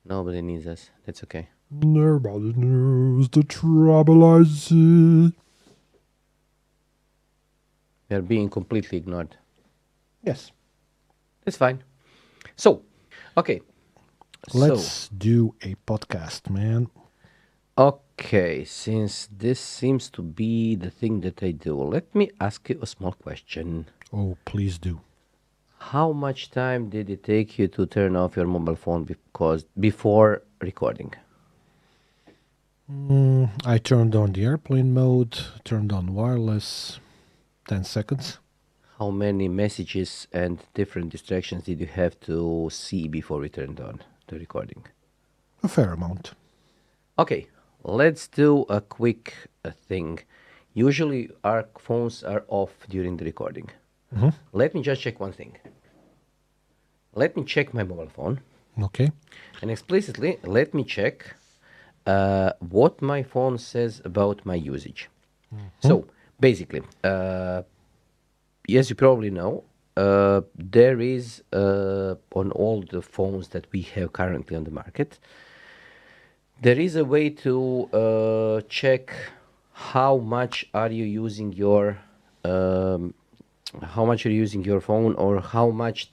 Nobody needs us. That's okay. Nobody knows the trouble I see. We are being completely ignored. Yes. That's fine. So, okay. So, Let's do a podcast, man. okay, since this seems to be the thing that I do, let me ask you a small question. Oh, please do. How much time did it take you to turn off your mobile phone before recording? I turned on the airplane mode, turned on wireless. 10 seconds. How many messages and different distractions did you have to see before we turned on the recording? A fair amount. Okay, let's do a quick thing. Usually our phones are off during the recording. Let me just check one thing. Let me check my mobile phone Okay. and explicitly let me check what my phone says about my usage. So basically, as you probably know, there is on all the phones that we have currently on the market, there is a way to check how much are you using your um, how much you're using your phone, or how much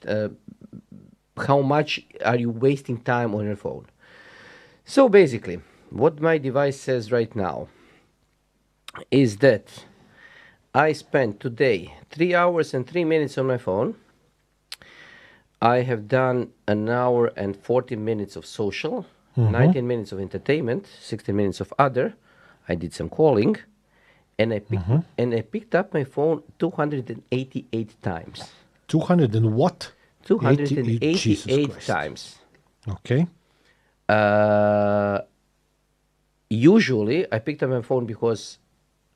are you wasting time on your phone. So basically, what my device says right now is that I spent today 3 hours and 3 minutes on my phone. I have done an hour and 40 minutes of social, 19 minutes of entertainment, 16 minutes of other. I did some calling, and I picked up my phone 288 times. 200 and what? 88. Jesus 288 Christ. times. Okay. Uh, Usually, I picked up my phone because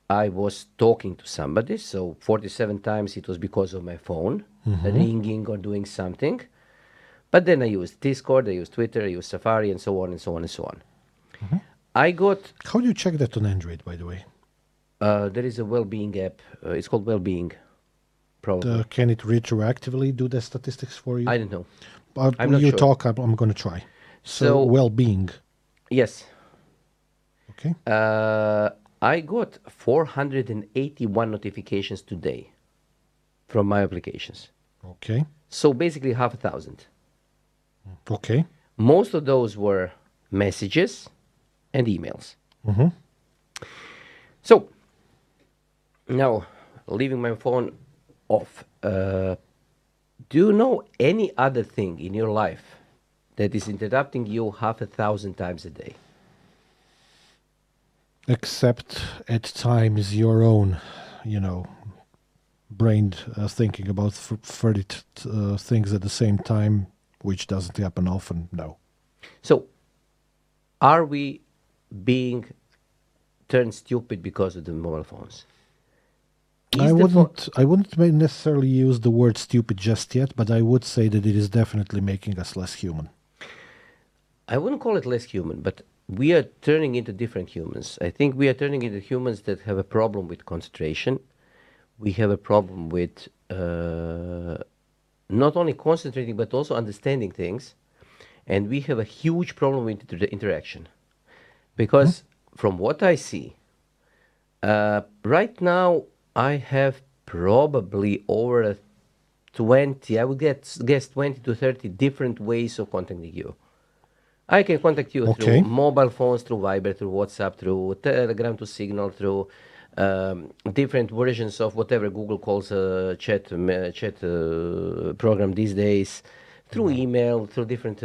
I was talking to somebody. So 47 times it was because of my phone ringing or doing something. But then I used Discord, I used Twitter, I used Safari, and so on and so on and so on. I got How do you check that on Android, by the way? there is a well-being app. It's called Well-being, probably. Can it retroactively do the statistics for you? I don't know. But I'm not you sure. talk, I'm going to try. So, So well-being. yes, Okay. I got 481 notifications today from my applications. Okay. So basically half a thousand. Okay. Most of those were messages and emails. So now, leaving my phone off, do you know any other thing in your life that is interrupting you half a thousand times a day? Except at times your own, you know, brain thinking about 30 things at the same time, which doesn't happen often. No. So, are we being turned stupid because of the mobile phones? I Is the phone? wouldn't necessarily use the word stupid just yet, but I would say that it is definitely making us less human. I wouldn't call it less human, but we are turning into different humans. I think we are turning into humans that have a problem with concentration. We have a problem with not only concentrating but also understanding things, and we have a huge problem with the interaction. Because from what I see, right now I have probably over 20, I would guess 20 to 30 different ways of contacting you. I can contact you through Okay. mobile phones, through Viber, through WhatsApp, through Telegram, to Signal, through different versions of whatever Google calls a chat program these days, through email, through different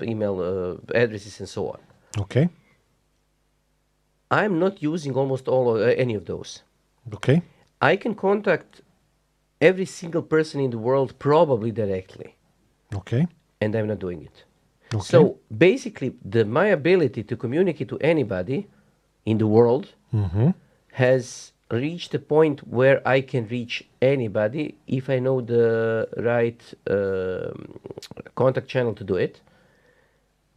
email addresses, and so on. Okay. I'm not using almost any of those. Okay. I can contact every single person in the world probably directly, Okay. and I'm not doing it. Okay. So basically, my ability to communicate to anybody in the world has reached a point where I can reach anybody if I know the right contact channel to do it.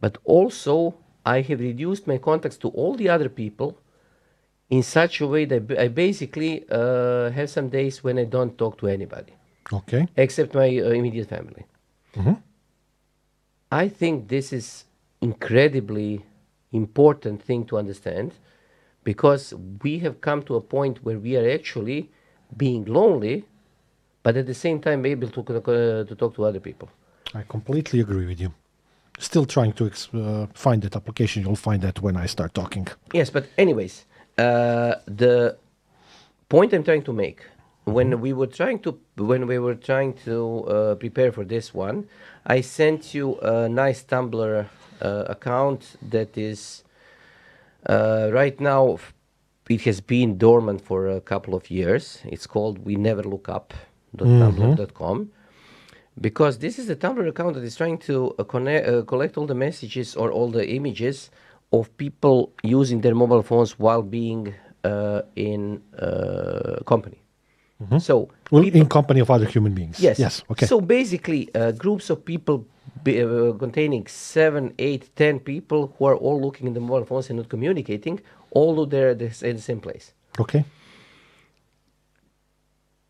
But also, I have reduced my contacts to all the other people in such a way that I basically have some days when I don't talk to anybody Okay. except my immediate family. I think this is incredibly important thing to understand, because we have come to a point where we are actually being lonely, but at the same time able to talk to other people. I completely agree with you. Still trying to find that application. You'll find that when I start talking. Yes, but anyways, the point I'm trying to make, when we were trying to prepare for this one, I sent you a nice Tumblr account that is right now. It has been dormant for a couple of years. It's called we never look up.tumblr.com, because this is a Tumblr account that is trying to collect all the messages or all the images of people using their mobile phones while being in company. So Well, people, in company of other human beings. yes. Yes. Okay. So basically, groups of people containing 7, 8, 10 people who are all looking in the mobile phones and not communicating, although they're at the same place. Okay.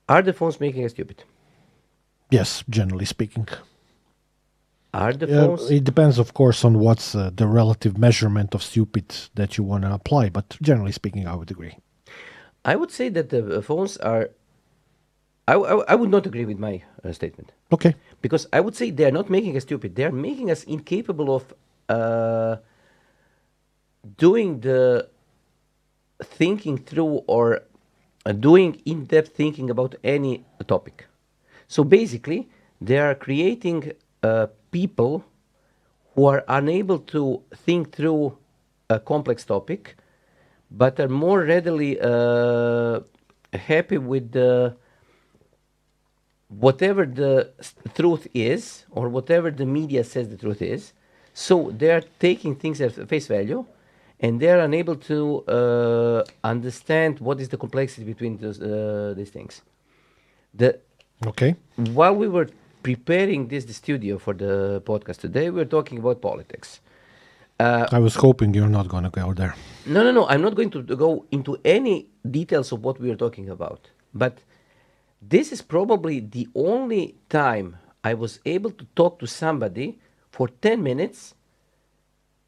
Are the phones making us stupid? Yes. Generally speaking. Are the phones? It depends, of course, on what's the relative measurement of stupid that you want to apply. But generally speaking, I would agree. I would say that the phones are. I would not agree with my statement, Okay. because I would say they are not making us stupid. They are making us incapable of doing the thinking through or doing in-depth thinking about any topic. So basically, they are creating people who are unable to think through a complex topic, but are more readily happy with whatever the truth is, or whatever the media says the truth is. So they are taking things at face value, and they are unable to understand what is the complexity between these things. Okay. While we were preparing the studio for the podcast today, we were talking about politics. I was hoping you're not going to go there. No. I'm not going to go into any details of what we are talking about. But this is probably the only time I was able to talk to somebody for 10 minutes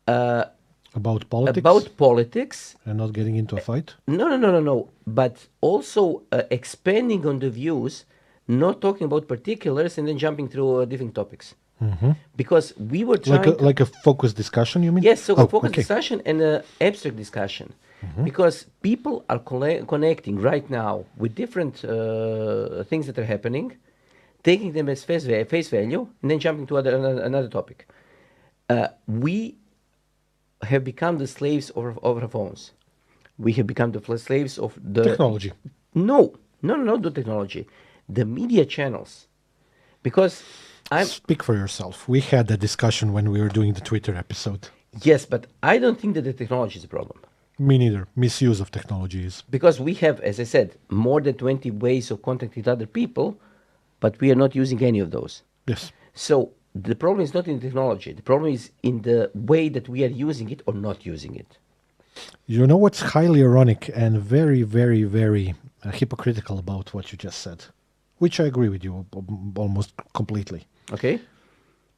About politics about politics. and not getting into a fight. No. But also expanding on the views, not talking about particulars and then jumping through different topics. Because we were trying Like a focused discussion, you mean? Yes, so a Oh, focused okay. discussion and an abstract discussion. Because people are connecting right now with different things that are happening, taking them as face value, and then jumping to another topic. We have become the slaves of our phones. We have become the slaves of the Technology. No, not the technology, the media channels. Because Speak for yourself. We had that discussion when we were doing the Twitter episode. yes, but I don't think that the technology is a problem. Me neither. Misuse of technology is. Because we have, as I said, more than 20 ways of contacting other people, but we are not using any of those. Yes. So the problem is not in technology. The problem is in the way that we are using it or not using it. You know what's highly ironic and very, very, very hypocritical about what you just said? Which I agree with you almost completely. Okay?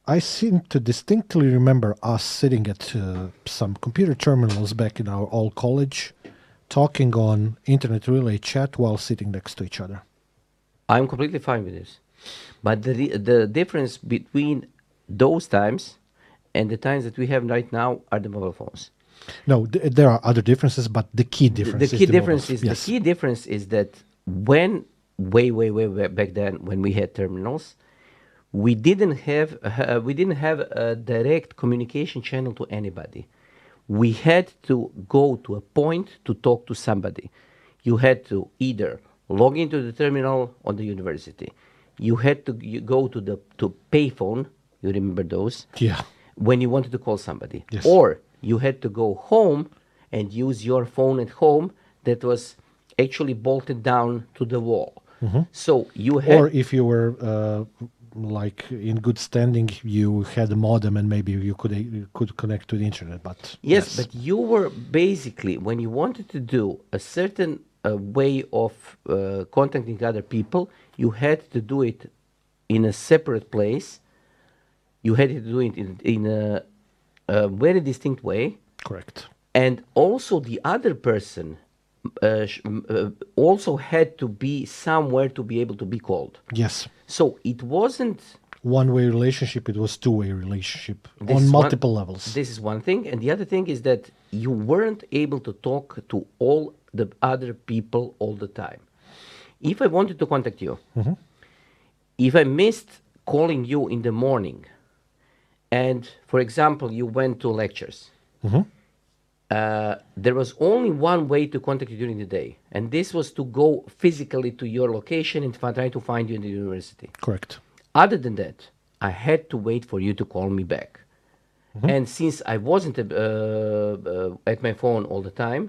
I seem to distinctly remember us sitting at some computer terminals back in our old college, talking on internet relay chat while sitting next to each other. I'm completely fine with this. But the difference between those times and the times that we have right now are the mobile phones. No, there are other differences, but the key difference The is key the difference mobiles. is Yes. the key difference is that when way back then when we had terminals, we didn't have a direct communication channel to anybody. We had to go to a point to talk to somebody. You had to either log into the terminal on the university. You had to go to the payphone. You remember those? Yeah. When you wanted to call somebody. Yes. Or you had to go home and use your phone at home that was actually bolted down to the wall. So you had... Or if you were like in good standing, you had a modem and maybe you could connect to the internet. But Yes, but you were basically, when you wanted to do a certain way of contacting other people, you had to do it in a separate place. You had to do it in a a very distinct way, Correct. and also the other person also had to be somewhere to be able to be called. Yes. So it wasn't. One-way relationship, it was two-way relationship This on is one- multiple levels. This is one thing, and the other thing is that you weren't able to talk to all the other people all the time. If I wanted to contact you, if I missed calling you in the morning, and for example, you went to lectures, there was only one way to contact you during the day, and this was to go physically to your location and try to find you in the university. Correct. Other than that, I had to wait for you to call me back. And since I wasn't at my phone all the time,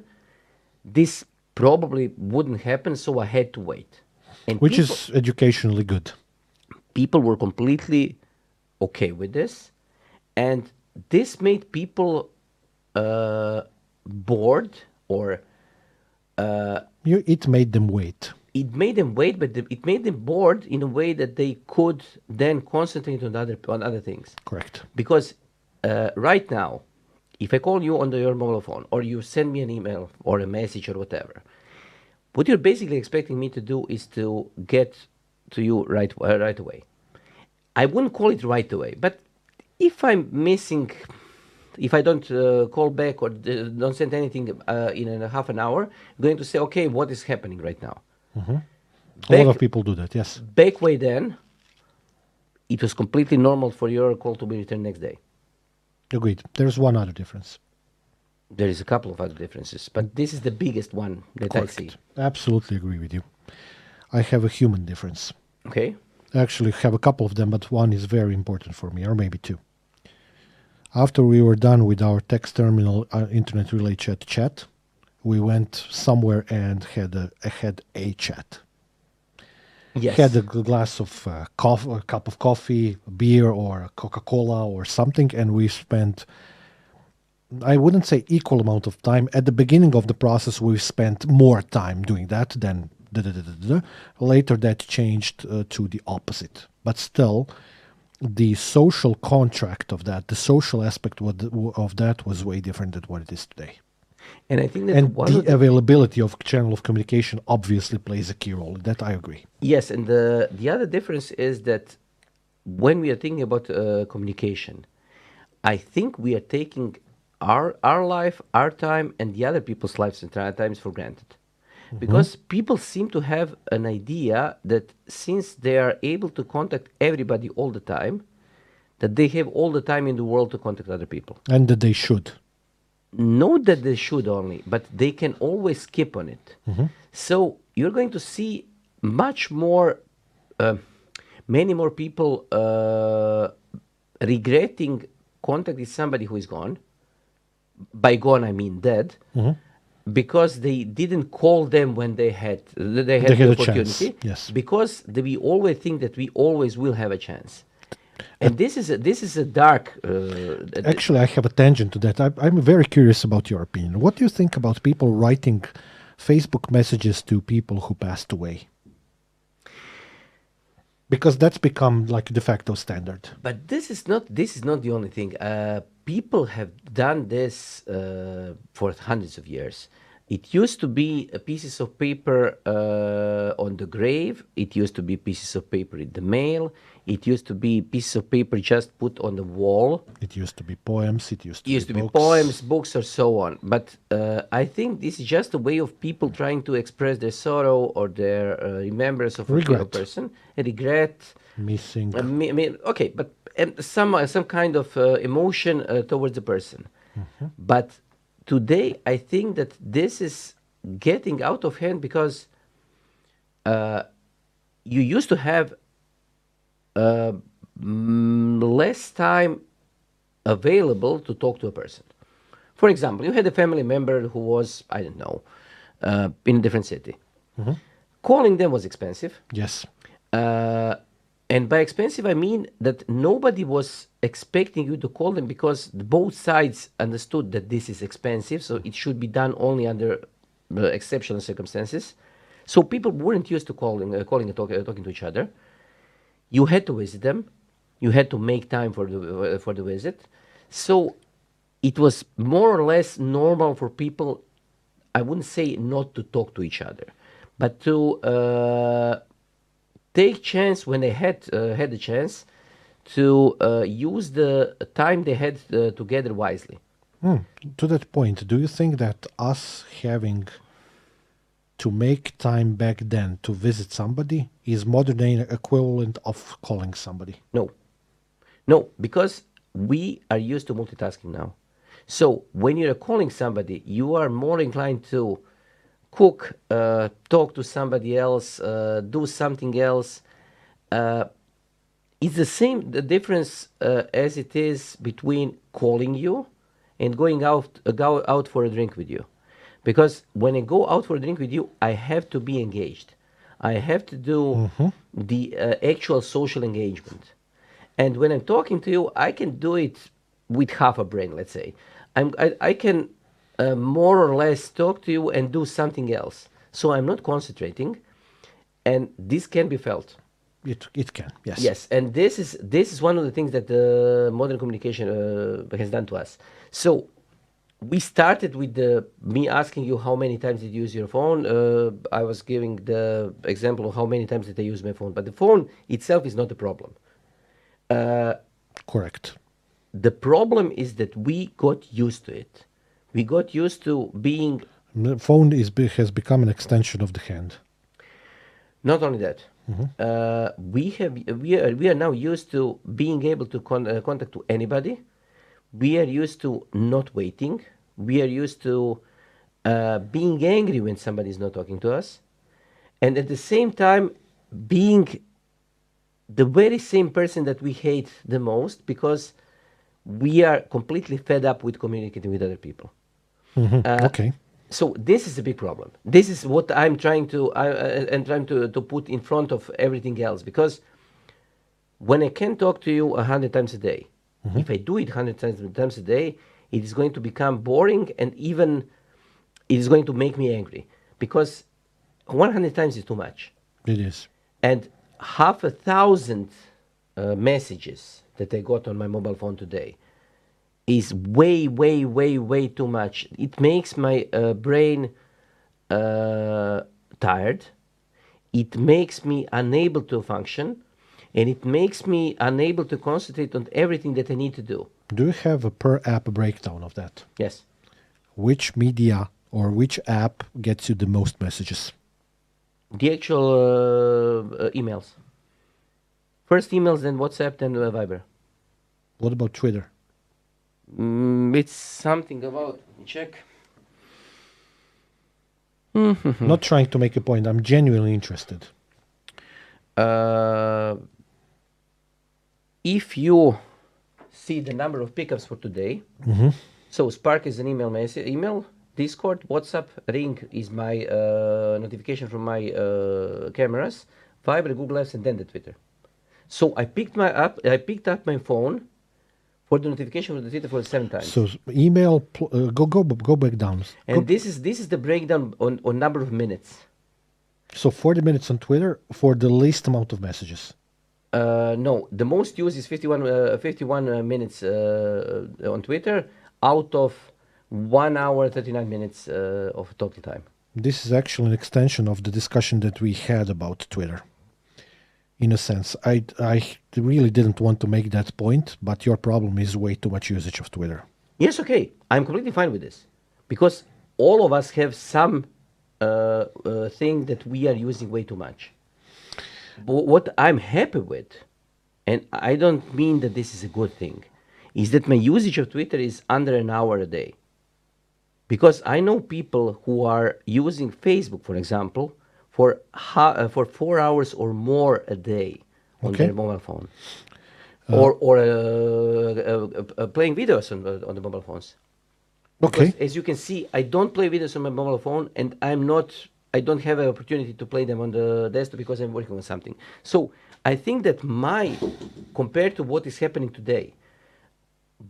this probably wouldn't happen, so I had to wait. And Which is educationally good. people were completely okay with this, and this made people bored, or It made them wait. it made them wait, but it made them bored in a way that they could then concentrate on other things. Correct. Because right now, if I call you on your mobile phone, or you send me an email or a message or whatever, what you're basically expecting me to do is to get to you right away. I wouldn't call it right away, but if I'm missing, if I don't call back or don't send anything in a half an hour, I'm going to say, okay, what is happening right now? A lot of people do that, yes. Back way then, it was completely normal for your call to be returned next day. Agreed. There's one other difference. There is a couple of other differences, but this is the biggest one that I see. Absolutely agree with you. I have a human difference. Okay? I actually have a couple of them, but one is very important for me, or maybe two. After we were done with our text terminal internet relay chat, we went somewhere and had a chat. Yes. Had a glass of coffee, a cup of coffee, beer, or Coca-Cola or something, and we spent, I wouldn't say equal amount of time. At the beginning of the process, we spent more time doing that than later that changed to the opposite. But still, the social contract of that, the social aspect of that was way different than what it is today. And I think that And one the of the, availability of channel of communication obviously plays a key role. That I agree. yes, and the other difference is that when we are thinking about communication, I think we are taking our life, our time, and the other people's lives and times for granted. Because people seem to have an idea that since they are able to contact everybody all the time, that they have all the time in the world to contact other people. And that they should. Not that they should only, but they can always skip on it. So you're going to see much more, many more people regretting contact with somebody who is gone. By gone, I mean dead. Because they didn't call them when they had the had a opportunity. chance, yes. Because we always think that we always will have a chance, and this is a dark. Actually, I have a tangent to that. I'm very curious about your opinion. What do you think about people writing Facebook messages to people who passed away? Because that's become like de facto standard. But this is not the only thing. People have done this for hundreds of years. It used to be pieces of paper on the grave. It used to be pieces of paper in the mail. It used to be pieces of paper just put on the wall. It used to be poems. It used to be books. Poems, books, or so on. But I think this is just a way of people trying to express their sorrow or their remembrance of a person, regret, missing. Okay, but some kind of emotion towards the person. But today, I think that this is getting out of hand because you used to have less time available to talk to a person. For example, you had a family member who was, I don't know, in a different city. Calling them was expensive. Yes. And by expensive, I mean that nobody was expecting you to call them because both sides understood that this is expensive, so it should be done only under exceptional circumstances. So people weren't used to calling and talking to each other. You had to visit them. You had to make time for the visit. So it was more or less normal for people. I wouldn't say not to talk to each other, but to take chance when they had the chance to use the time they had together wisely. To that point, do you think that us having to make time back then to visit somebody is modern day equivalent of calling somebody? No, no, because we are used to multitasking now. So when you're calling somebody, you are more inclined to cook, talk to somebody else, do something else. Uh, it's the same the difference as it is between calling you and going out go out for a drink with you, because when I go out for a drink with you, I have to be engaged. I have to do the actual social engagement. And when I'm talking to you, I can do it with half a brain, let's say. I can more or less talk to you and do something else, so I'm not concentrating, and this can be felt. It can, yes. Yes, and this is one of the things that modern communication has done to us. So we started with me asking you how many times did you use your phone. I was giving the example of how many times did I use my phone, but the phone itself is not the problem. Correct. The problem is that we got used to it. We got used to being. The phone has become an extension of the hand. Not only that, we are now used to being able to contact to anybody. We are used to not waiting. We are used to being angry when somebody is not talking to us, and at the same time being the very same person that we hate the most, because we are completely fed up with communicating with other people. Okay. So this is a big problem. This is what I'm trying to and trying to put in front of everything else, because when I can talk to you 100 times a day, if I do it 100 times a day, it is going to become boring, and even it is going to make me angry, because 100 times is too much. It is. And half a thousand messages that I got on my mobile phone today is way, way, way, way too much. It makes my brain tired. It makes me unable to function, and it makes me unable to concentrate on everything that I need to do. Do you have a per app breakdown of that? Yes. Which media or which app gets you the most messages? The actual emails. First emails, then WhatsApp, then Viber. What about Twitter? It's something about. Let me check. Not trying to make a point. I'm genuinely interested. If you see the number of pickups for today, so Spark is an email, Discord, WhatsApp, Ring is my notification from my cameras, Viber, Google Apps, and then the Twitter. So I picked up my phone for the notification for the Twitter for 7 times. So email, go back down. And this is the breakdown on number of minutes. So 40 minutes on Twitter for the least amount of messages. No, the most used is 51 minutes on Twitter out of 1 hour 39 minutes of total time. This is actually an extension of the discussion that we had about Twitter. In a sense, I really didn't want to make that point, but your problem is way too much usage of Twitter. Yes, okay, I'm completely fine with this, because all of us have some thing that we are using way too much. But what I'm happy with, and I don't mean that this is a good thing, is that my usage of Twitter is under an hour a day. Because I know people who are using Facebook, for example, for 4 hours or more a day on Okay. their mobile phone, or playing videos on the mobile phones. Okay. Because as you can see, I don't play videos on my mobile phone, and I don't have an opportunity to play them on the desktop because I'm working on something. So I think that compared to what is happening today,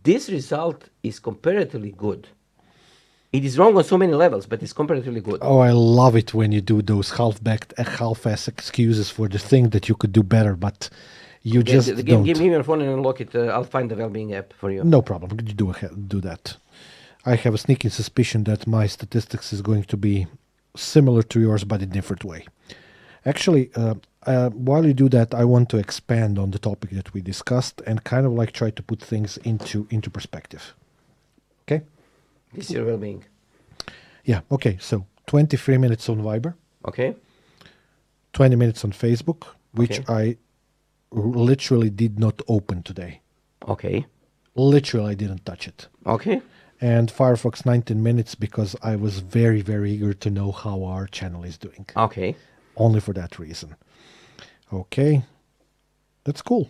this result is comparatively good. It is wrong on so many levels, but it's comparatively good. Oh, I love it when you do those half-ass excuses for the thing that you could do better, but you just Give don't. me your phone and unlock it. I'll find the well-being app for you. No problem. You do that. I have a sneaking suspicion that my statistics is going to be similar to yours, but in a different way. Actually, while you do that, I want to expand on the topic that we discussed and kind of like try to put things into perspective. Okay? This is your well-being. Yeah. Okay. So 23 minutes on Viber, Okay. 20 minutes on Facebook, which Okay. I literally did not open today. Okay. Literally, I didn't touch it. Okay. And Firefox 19 minutes because I was very, very eager to know how our channel is doing. Okay. Only for that reason. Okay, that's cool.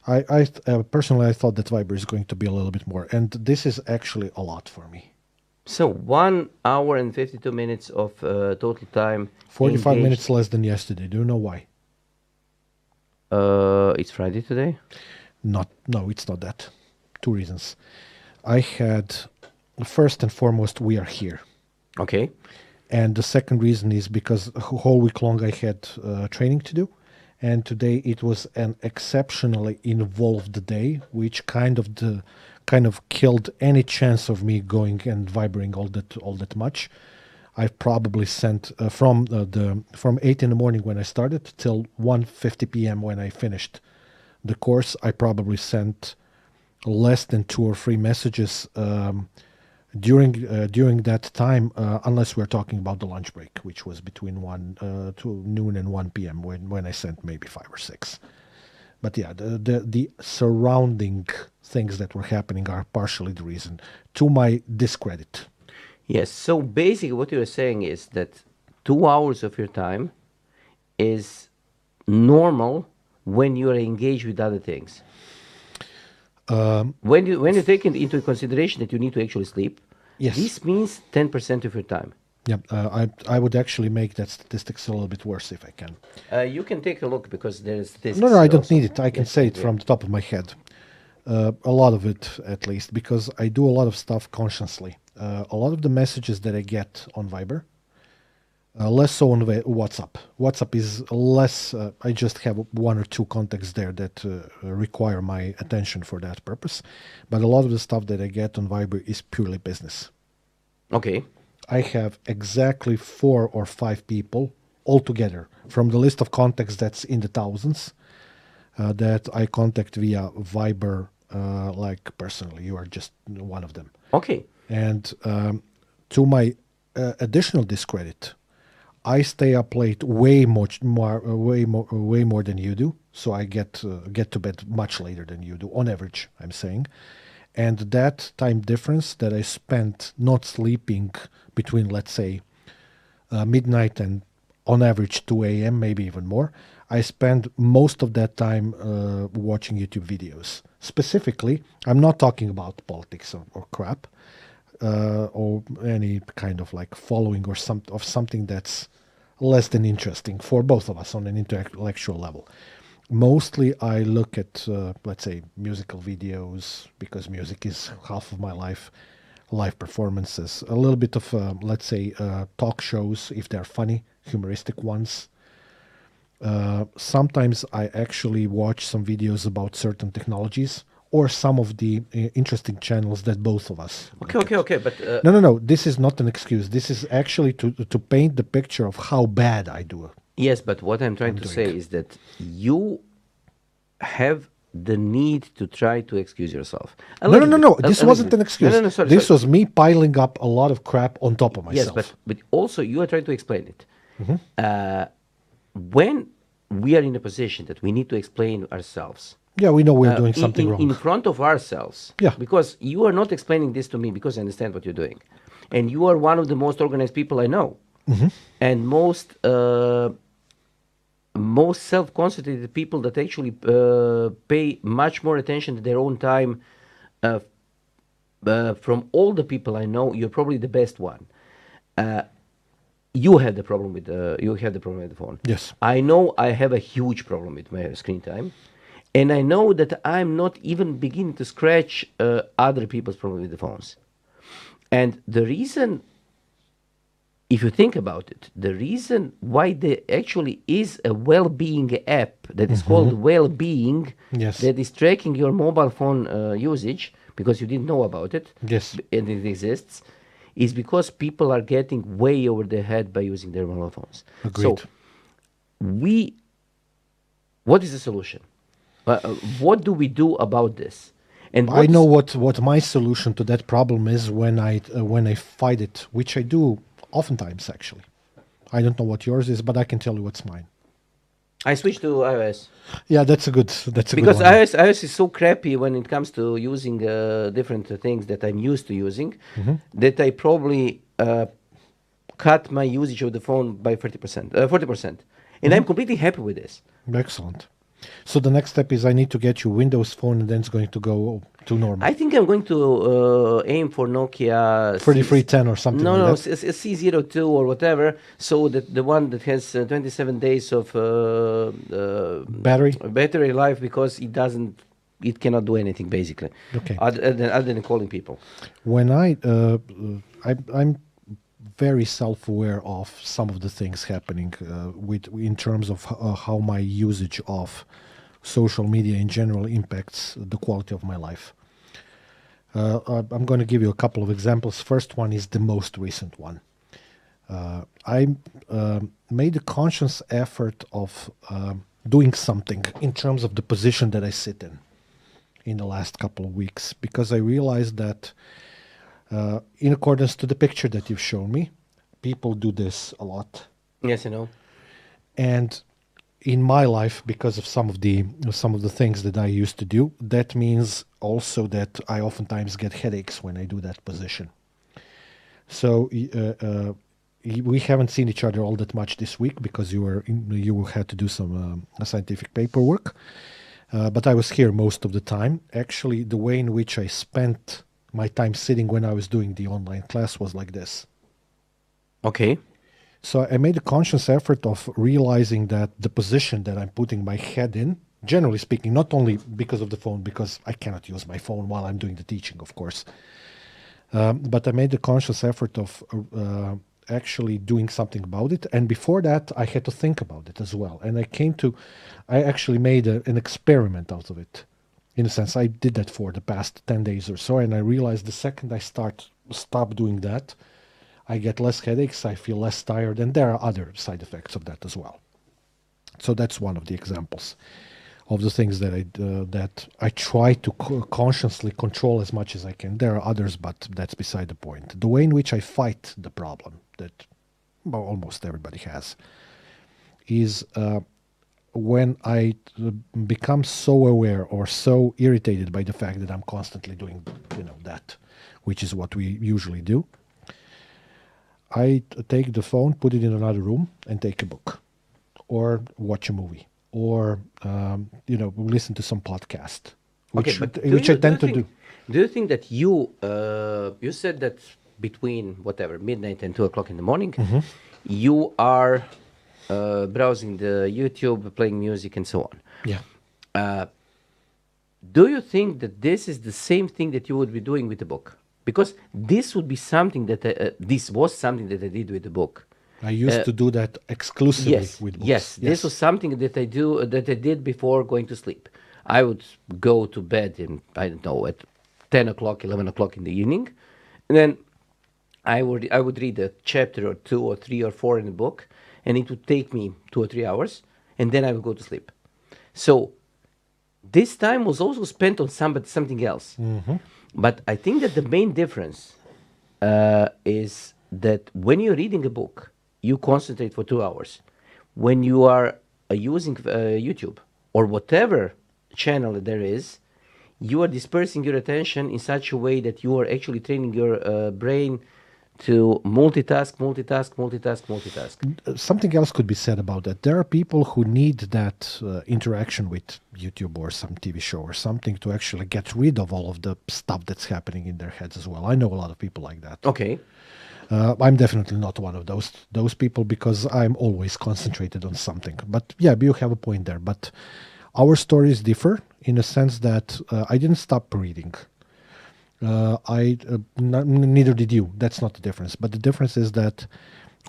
I personally I thought that Viber is going to be a little bit more, and this is actually a lot for me. So 1 hour and 52 minutes of total time 45 engaged. minutes less than yesterday. Do you know why? It's Friday today. No, it's not that. Two reasons. I had first and foremost we are here, Okay. and the second reason is because a whole week long I had training to do, and today it was an exceptionally involved day, which kind of killed any chance of me going and vibrating all that much. I've probably sent from 8 in the morning when I started till 1:50 p.m. when I finished the course. I probably sent less than 2 or 3 messages during that time, unless we're talking about the lunch break, which was between 1 to noon and 1 p.m. when I sent maybe 5 or 6. But yeah, the surrounding things that were happening are partially the reason, to my discredit. Yes. So basically, what you're saying is that 2 hours of your time is normal when you are engaged with other things. When you take into consideration that you need to actually sleep, Yes. this means 10% of your time. Yeah, I would actually make that statistics a little bit worse if I can. You can take a look because there's statistics. No, I don't also. need it. I can Yes, say you it do. from the top of my head. A lot of it, at least, because I do a lot of stuff consciously. A lot of the messages that I get on Viber, less so on WhatsApp. WhatsApp is less. I just have 1 or 2 contacts there that require my attention for that purpose. But a lot of the stuff that I get on Viber is purely business. Okay. I have exactly 4 or 5 people altogether from the list of contacts that's in the thousands that I contact via Viber, like personally. You are just one of them. Okay. And to my additional discredit, I stay up late way more than you do. So I get to bed much later than you do, on average. I'm saying, and that time difference that I spent not sleeping between, let's say, midnight and on average 2 a.m., maybe even more, I spend most of that time watching YouTube videos. Specifically, I'm not talking about politics or crap or any kind of like following or something that's less than interesting for both of us on an intellectual level. Mostly, I look at, let's say, musical videos because music is half of my life, live performances, a little bit of, let's say, talk shows if they're funny, humoristic ones. Sometimes I actually watch some videos about certain technologies or some of the interesting channels that both of us look at. Okay. But No. This is not an excuse. This is actually to paint the picture of how bad I do it. yes, but what I'm trying to say is that you have the need to try to excuse yourself. No. This wasn't an excuse. No, sorry. This was me piling up a lot of crap on top of Yes, myself. but also you are trying to explain it. When we are in a position that we need to explain ourselves, Yeah, we know we're doing something in wrong. front of ourselves, Yeah. because you are not explaining this to me because I understand what you're doing, and you are one of the most organized people I know, and most self-concentrated people that actually pay much more attention to their own time. From all the people I know, you're probably the best one. You have the problem with the phone. Yes. I know I have a huge problem with my screen time, and I know that I'm not even beginning to scratch other people's problem with the phones. And the reason, if you think about it, the reason why there actually is a well-being app that is called well-being, Yes. that is tracking your mobile phone usage, because you didn't know about it, Yes. and it exists, is because people are getting way over their head by using their mobile phones. Agreed. So we, what is the solution? What do we do about this? And I what know is, what my solution to that problem is when I fight it, which I do oftentimes actually. I don't know what yours is, but I can tell you what's mine. I switched to iOS. Yeah, that's a good Because one. Yeah. iOS is so crappy when it comes to using different things that I'm used to using, that I probably cut my usage of the phone by 30%, 40%. And I'm completely happy with this. Excellent. So the next step is I need to get you Windows phone, and then it's going to go to normal. I think I'm going to aim for Nokia 3310 or something no, like no, that. C02 or whatever, so that the one that has 27 days of Battery. battery life, because it cannot do anything basically, Okay. other than calling people. When I'm very self-aware of some of the things happening with in terms of how my usage of social media in general impacts the quality of my life. I'm going to give you a couple of examples. First one is the most recent one. I made a conscious effort of doing something in terms of the position that I sit in the last couple of weeks, because I realized that in accordance to the picture that you've shown me, people do this a lot. Yes, I know. And in my life, because of some of the things that I used to do, that means also that I oftentimes get headaches when I do that position. So we haven't seen each other all that much this week because you had to do some scientific paperwork. But I was here most of the time. Actually, the way in which I spent my time sitting when I was doing the online class was like this. Okay. So I made a conscious effort of realizing that the position that I'm putting my head in, generally speaking, not only because of the phone, because I cannot use my phone while I'm doing the teaching, of course, but I made a conscious effort of actually doing something about it. And before that, I had to think about it as well. And I actually made an experiment out of it. In a sense, I did that for the past 10 days or so. And I realized the second I stop doing that, I get less headaches, I feel less tired, and there are other side effects of that as well. So that's one of the examples of the things that I try to consciously control as much as I can. There are others, but that's beside the point. The way in which I fight the problem that almost everybody has is when I become so aware or so irritated by the fact that I'm constantly doing, that, which is what we usually do. I take the phone, put it in another room, and take a book, or watch a movie, or listen to some podcast, Okay, which but which I tend to do. do you think that you said that between whatever midnight and 2 o'clock in the morning, you are browsing the YouTube, playing music, and so on. Yeah. Do you think that this is the same thing that you would be doing with the book? Because this would be something that this was something that I did with the book. I used to do that exclusively Yes, with books. yes. This was something that I did before going to sleep. I would go to bed in, I don't know, at 10 o'clock, 11 o'clock in the evening, and then I would read a chapter or two or three or four in the book, and it would take me 2 or 3 hours, and then I would go to sleep. So this time was also spent on something else. But I think that the main difference is that when you're reading a book, you concentrate for 2 hours. When you are using YouTube or whatever channel there is, you are dispersing your attention in such a way that you are actually training your brain to multitask, multitask, multitask, multitask. Something else could be said about that. There are people who need that interaction with YouTube or some TV show or something to actually get rid of all of the stuff that's happening in their heads as well. I know a lot of people like that. Okay. I'm definitely not one of those people because I'm always concentrated on something. But yeah, you have a point there. But our stories differ in a sense that I didn't stop reading. Neither did you. That's not the difference. But the difference is that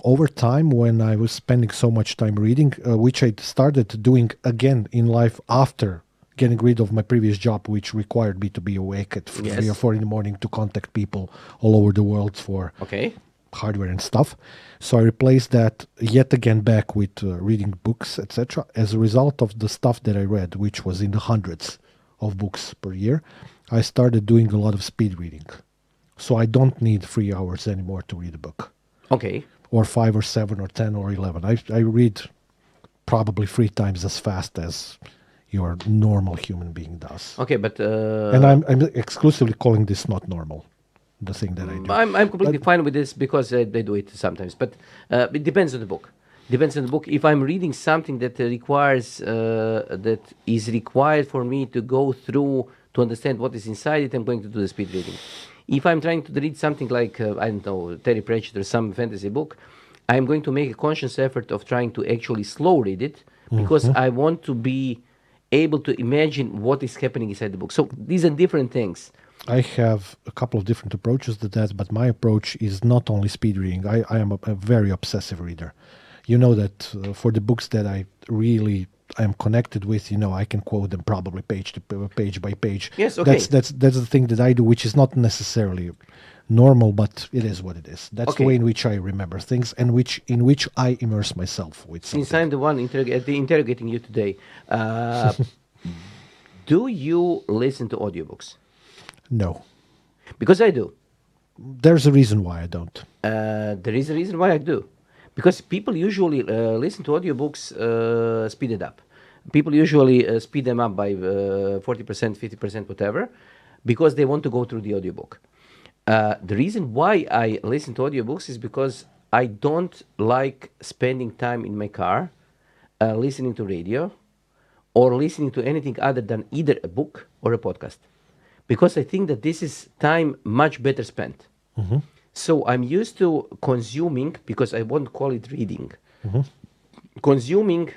over time, when I was spending so much time reading, which I started doing again in life after getting rid of my previous job, which required me to be awake at 3 or 4 in the morning to contact people all over the world for Okay. hardware and stuff. So I replaced that yet again back with reading books, etc. As a result of the stuff that I read, which was in the hundreds of books per year, I started doing a lot of speed reading. So I don't need 3 hours anymore to read a book, Okay. or 5 or 7 or 10 or 11. I read probably 3 times as fast as your normal human being does. Okay, but And I'm exclusively calling this not normal, the thing that I do. I'm completely But fine with this because they do it sometimes. But it depends on the book. Depends on the book. If I'm reading something that requires that is required for me to go through to understand what is inside it, I'm going to do the speed reading. If I'm trying to read something like I don't know Terry Pratchett or some fantasy book, I'm going to make a conscious effort of trying to actually slow read it because I want to be able to imagine what is happening inside the book. So these are different things. I have a couple of different approaches to that, but my approach is not only speed reading. I am a very obsessive reader. You know that for the books that I am connected with, I can quote them probably page by page. Yes, okay. That's the thing that I do, which is not necessarily normal, but it is what it is. That's the Okay. way in which I remember things, and in which I immerse myself with Since something. I'm the one interrogating you today, do you listen to audiobooks? No, Because I do. there's a reason why I don't. There is a reason why I do. Because people usually listen to audiobooks speeded up. People usually speed them up by 40%, 50%, whatever, because they want to go through the audiobook. The reason why I listen to audiobooks is because I don't like spending time in my car listening to radio or listening to anything other than either a book or a podcast. Because I think that this is time much better spent. So I'm used to consuming, because I won't call it reading, consuming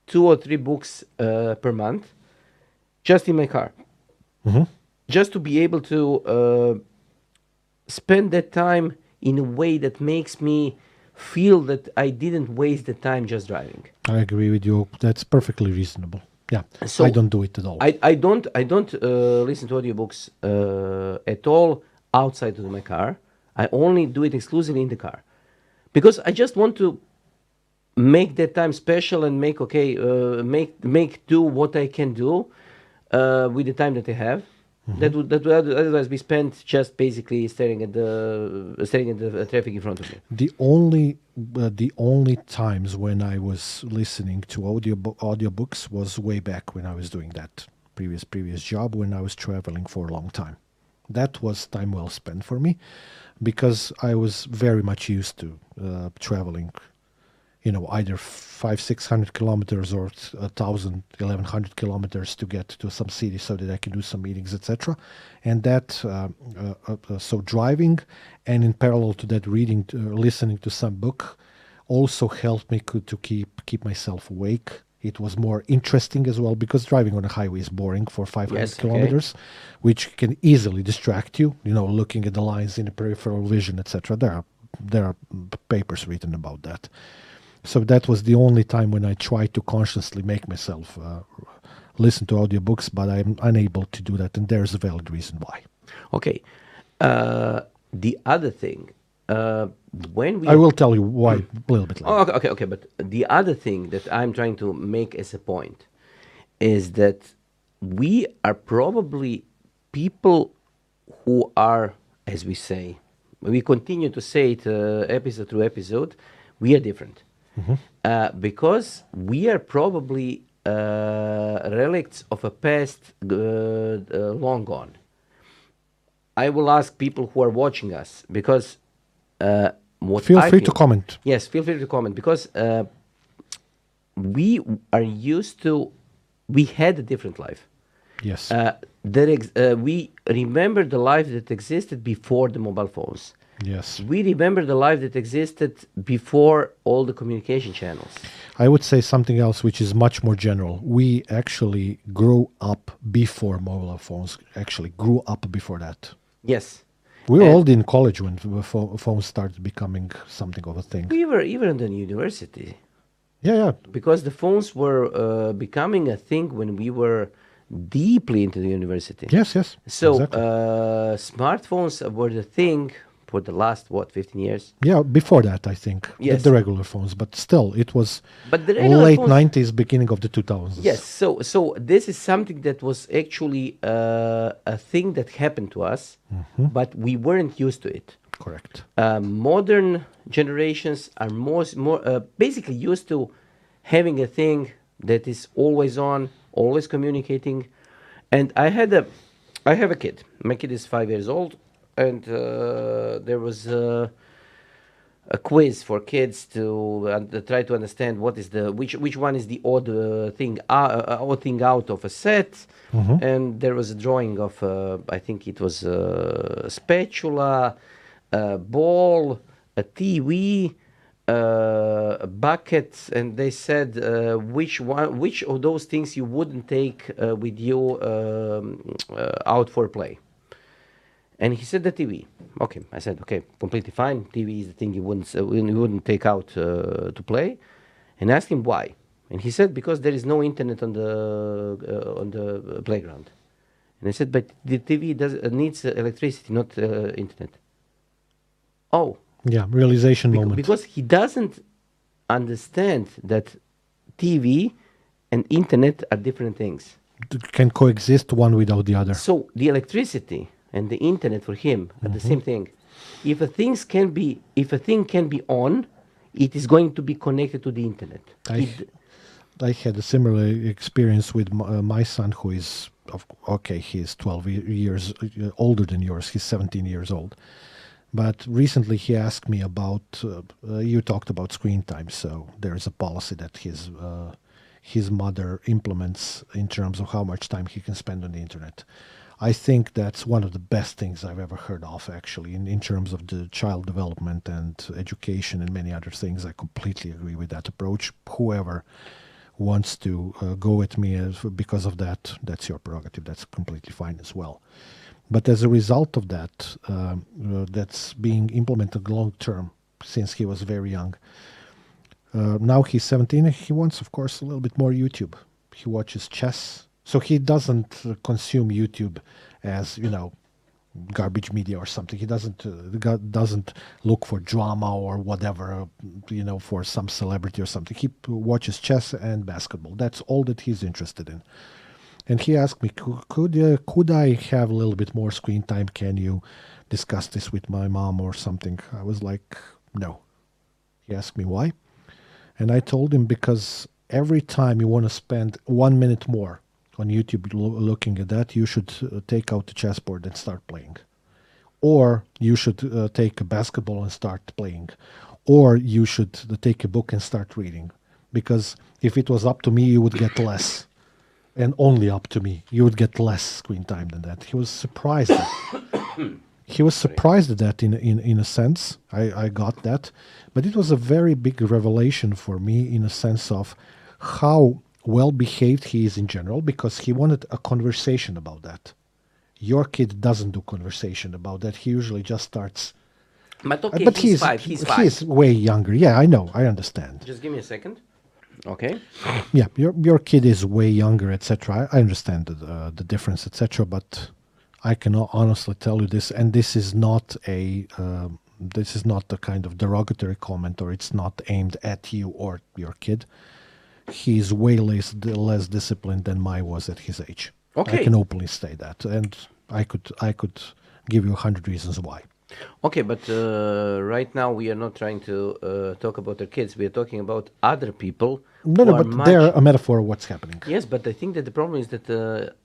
2 or 3 books per month just in my car. Just to be able to spend that time in a way that makes me feel that I didn't waste the time just driving. I agree with you. That's perfectly reasonable. Yeah, So I don't do it at all. I don't listen to audiobooks at all outside of my car. I only do it exclusively in the car because I just want to make that time special and make do what I can do with the time that I have. That would otherwise be spent just basically staring at the traffic in front of me. The only times when I was listening to audiobooks was way back when I was doing that previous job when I was traveling for a long time. That was time well spent for me because I was very much used to traveling, either 500-600 kilometers or 1,000-1,100 kilometers to get to some city so that I can do some meetings, etc. And that, so driving, and in parallel to that, reading, listening to some book, also helped me to keep myself awake. It was more interesting as well because driving on a highway is boring for 500 Yes, okay. kilometers, which can easily distract you. Looking at the lines in the peripheral vision, etc. There are papers written about that. So that was the only time when I tried to consciously make myself listen to audiobooks, but I'm unable to do that, and there's a valid reason why. Okay. The other thing, when we I will tell you why a little bit later. Oh, okay. But the other thing that I'm trying to make as a point is that we are probably people who are, as we say, we continue to say it episode through episode, we are different. Because we are probably relicts of a past long gone. I will ask people who are watching us because what Feel I free feel, to comment. Yes, feel free to comment because we are used to. We had a different life. Yes. We remember the life that existed before the mobile phones. Yes. We remember the life that existed before all the communication channels. I would say something else which is much more general. We actually grew up before mobile phones, actually grew up before that. Yes. We were And all in college when phones started becoming something of a thing. we were even in the university Yeah, yeah. because the phones were becoming a thing when we were deeply into the university. Yes, yes. So Exactly. smartphones were the thing for the last, what, 15 years? Yeah, before that, I think, the Yes. regular phones, but still, it was But the regular late phones, 90s, beginning of the yes. 2000s. So this is something that was actually a thing that happened to us, but we weren't used to it. Correct. Modern generations are more basically used to having a thing that is always on, always communicating. And I have a kid. My kid is 5 years old, and there was a quiz for kids to try to understand what is the which one is the odd thing out of a set. And there was a drawing of I think it was a spatula, a ball, a TV, a bucket, and they said which of those things you wouldn't take with you out for play. And he said the TV. Okay, I said okay, completely fine. TV is the thing you wouldn't take out to play, and I asked him why, and he said because there is no internet on the playground. And I said, but the TV needs electricity, not internet. Oh, Yeah, realization moment. because he doesn't understand that TV and internet are different things. Can coexist one without the other. So the electricity and the internet for him are the same thing. If a thing can be on, it is going to be connected to the internet. I I had a similar experience with my son, who is okay. He is 12 years older than yours. He's 17 years old. But recently, he asked me about. You talked about screen time, so there is a policy that his mother implements in terms of how much time he can spend on the internet. I think that's one of the best things I've ever heard of, actually, in terms of the child development and education and many other things. I completely agree with that approach. Whoever wants to go with me because of that, that's your prerogative. That's completely fine as well. But as a result of that, that's being implemented long term since he was very young. Now he's 17. He wants, of course, a little bit more YouTube. He watches chess. So he doesn't consume YouTube as, garbage media or something. He doesn't look for drama or whatever, for some celebrity or something. He watches chess and basketball. That's all that he's interested in. And he asked me, could I have a little bit more screen time? Can you discuss this with my mom or something? I was like, no. He asked me why. And I told him because every time you want to spend 1 minute more on YouTube looking at that, you should take out the chessboard and start playing. Or you should take a basketball and start playing. Or you should take a book and start reading. Because if it was up to me, you would get less. And only up to me, you would get less screen time than that. He was surprised. He was surprised at that in a sense. I got that. But it was a very big revelation for me in a sense of how well behaved he is in general, because he wanted a conversation about that. Your kid doesn't do conversation about that. He usually just starts. But okay, But he's five. He's five. he's way younger. Yeah, I know. I understand. Just give me a second. Okay. Yeah, your kid is way younger, etc. I understand the difference, etc. But I can honestly tell you this, and this is not a kind of derogatory comment, or it's not aimed at you or your kid. He's way less disciplined than I was at his age. I Okay. can openly say that, and I could give you 100 reasons why. Okay, but right now we are not trying to talk about our kids. We are talking about other people No, who no, are but they're much. a metaphor of what's happening. Yes, but I think that the problem is that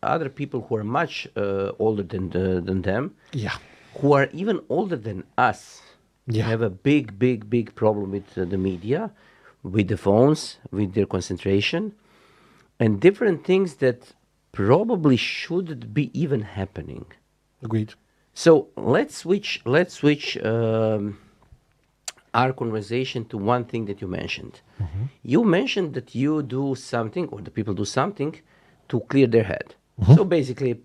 other people who are much older than them, Yeah, who are even older than us, Yeah. have a big problem with the media, with the phones, with their concentration, and different things that probably shouldn't be even happening. Agreed. So let's switch our conversation to one thing that you mentioned. Hmm. You mentioned that you do something, or the people do something, to clear their head. Hmm. So basically,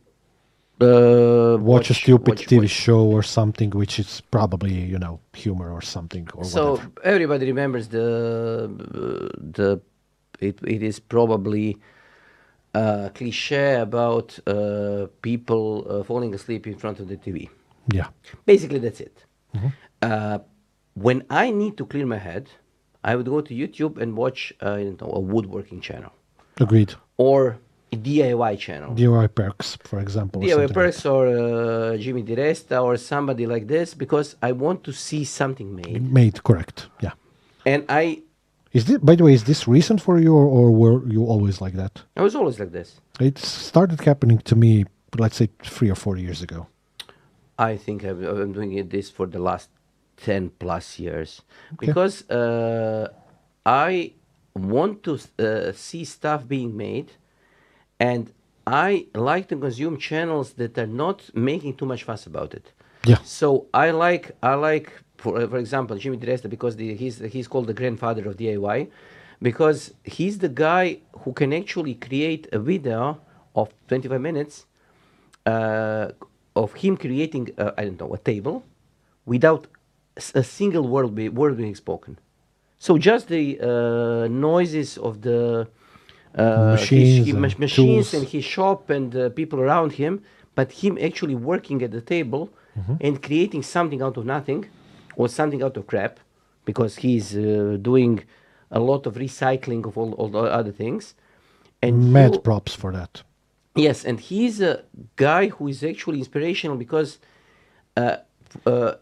Watch a stupid TV watch. show or something, which is probably, humor or something or So whatever. everybody remembers the it is probably a cliche about people falling asleep in front of the TV. Yeah. Basically, that's it. Hmm. Uh, when I need to clear my head, I would go to YouTube and watch a woodworking channel Agreed. or a DIY channel. DIY perks, for example, or DIY something like Perks that. or Jimmy DiResta or somebody like this because I want to see something made. Made correct. Yeah. And Is this, by the way, is this recent for you, or were you always like that? I was always like this. It started happening to me, let's say 3 or 4 years ago. I think I'm doing this for the last 10 plus years Okay. because I want to see stuff being made, and I like to consume channels that are not making too much fuss about it. Yeah. So I like for example Jimmy DiResta because he's called the grandfather of DIY because he's the guy who can actually create a video of 25 minutes uh, of him creating, I don't know, a table without a single word being spoken. So just the noises of the Machines and machines and tools. his shop and people around him, but him actually working at the table Hmm. and creating something out of nothing or something out of crap, because he's doing a lot of recycling of all the other things. And Mad you props for that. Yes, and he's a guy who is actually inspirational because uh,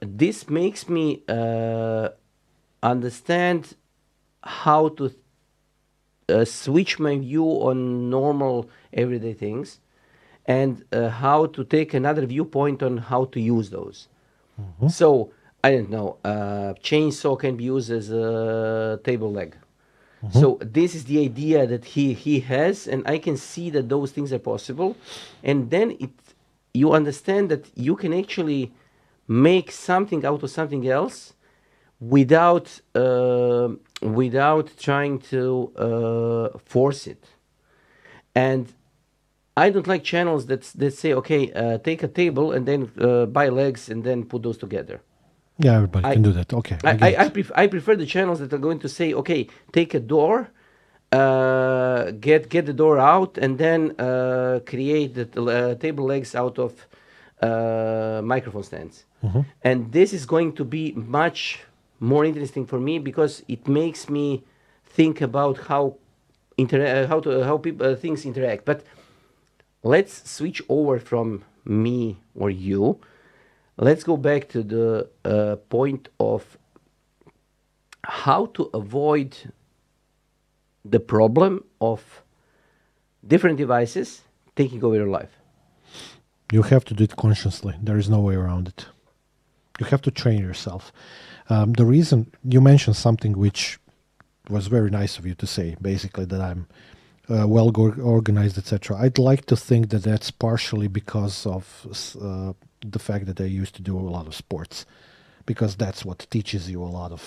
this makes me understand how to switch my view on normal everyday things and how to take another viewpoint on how to use those. Hmm. So, I don't know, chainsaw can be used as a table leg. Hmm. So this is the idea that he has, and I can see that those things are possible, and then you understand that you can actually make something out of something else without trying to force it. And I don't like channels that say, okay, take a table and then buy legs and then put those together. Yeah, everybody I can do that. Okay, I I get I, it. I prefer the channels that are going to say, okay, take a door, get the door out, and then create the table legs out of microphone stands. Hmm. And this is going to be much more interesting for me because it makes me think about how people things interact. But let's switch over from me or you. Let's go back to the point of how to avoid the problem of different devices taking over your life. You have to do it consciously. There is no way around it. You have to train yourself. The reason you mentioned something which was very nice of you to say, basically that I'm organized, etc. I'd like to think that that's partially because of the fact that I used to do a lot of sports, because that's what teaches you a lot of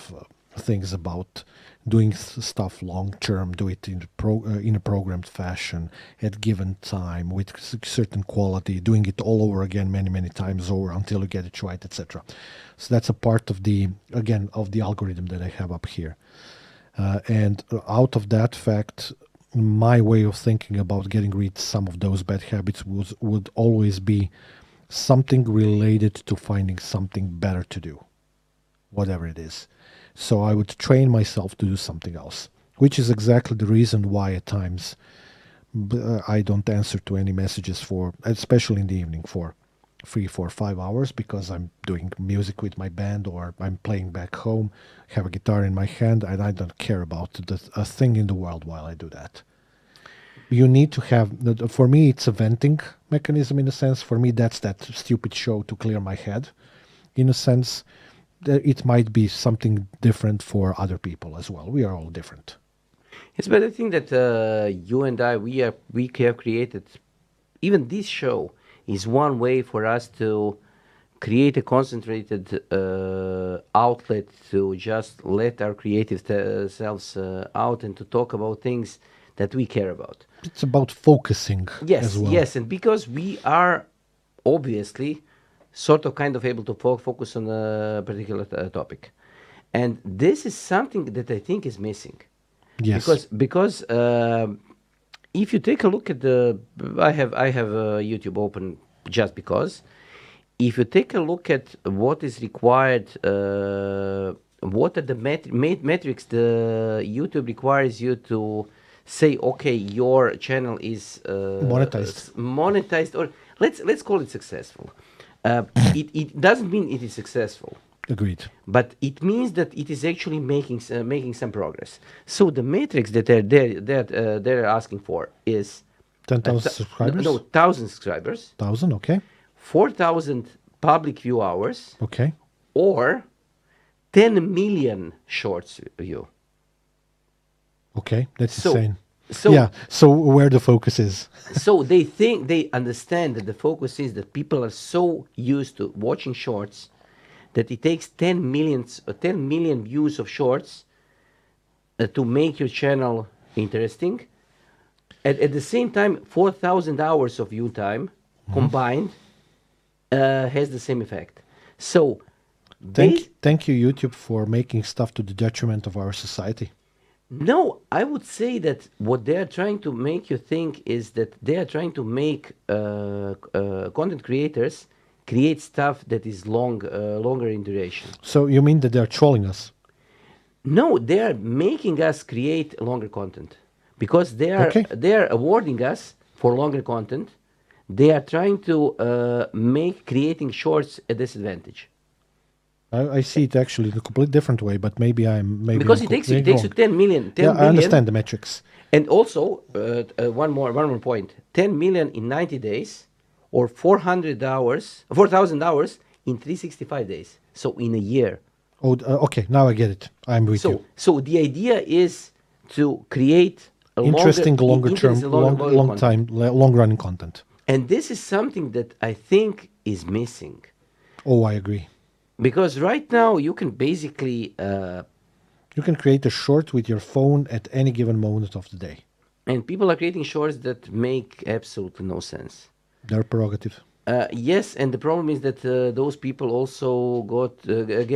things about doing stuff long term, do it in a programmed fashion at given time with certain quality, doing it all over again many times over until you get it right, etc. So that's a part of the algorithm that I have up here. And out of that fact, my way of thinking about getting rid of some of those bad habits would always be something related to finding something better to do, whatever it is. So I would train myself to do something else, which is exactly the reason why at times I don't answer to any messages for, especially in the evening, for 3, 4, 5 hours, because I'm doing music with my band or I'm playing back home, have a guitar in my hand, and I don't care about a thing in the world while I do that. You need to have, for me, it's a venting mechanism in a sense. For me, that's that stupid show to clear my head. In a sense, it might be something different for other people as well. We are all different. Yes, but I think that you and I we have created even this show is one way for us to create a concentrated outlet to just let our creative selves out and to talk about things that we care about. It's about focusing as Yes, well. yes, and because we are obviously sort of kind of able to focus on a particular topic, and this is something that I think is missing, Yes. because if you take a look at the, I have YouTube open just because. If you take a look at what is required, what are the metrics the YouTube requires you to say, okay, your channel is Monetized. monetized, or let's call it successful. It doesn't mean it is successful, Agreed. but it means that it is actually making some progress. So the metrics that they're asking for is 10,000 no, subscribers? 1,000 subscribers, 1,000, okay. 4,000 public view hours, Okay. or 10 million shorts view. Okay. That's So, insane. so, Yeah. So where the focus is. so they understand that the focus is that people are so used to watching shorts that it takes 10 million views of shorts to make your channel interesting. At the same time, 4,000 hours of view time combined has the same effect. So, Thank you, YouTube, for making stuff to the detriment of our society. no, I would say that what they are trying to make you think is that they are trying to make content creators create stuff that is longer in duration. So you mean that they're trolling us? No, they are making us create longer content because Okay. they are awarding us for longer content. They are trying to make creating shorts a disadvantage. I see it actually in a completely different way, but maybe Because I'm it completely takes you wrong. 10 million, Yeah, 10 I million, understand the metrics. and also one more point: 10 million in 90 days, or 400 hours, 4,000 hours in 365 days. So in a year. Oh, okay. Now I get it. I'm with you. So the idea is to create a Interesting, longer term, interesting longer long content, time, long running content. and this is something that I think is missing. Oh, I agree. Because right now you can basically, You can create a short with your phone at any given moment of the day. and people are creating shorts that make absolutely no sense. Their prerogative. Yes, and the problem is that those people also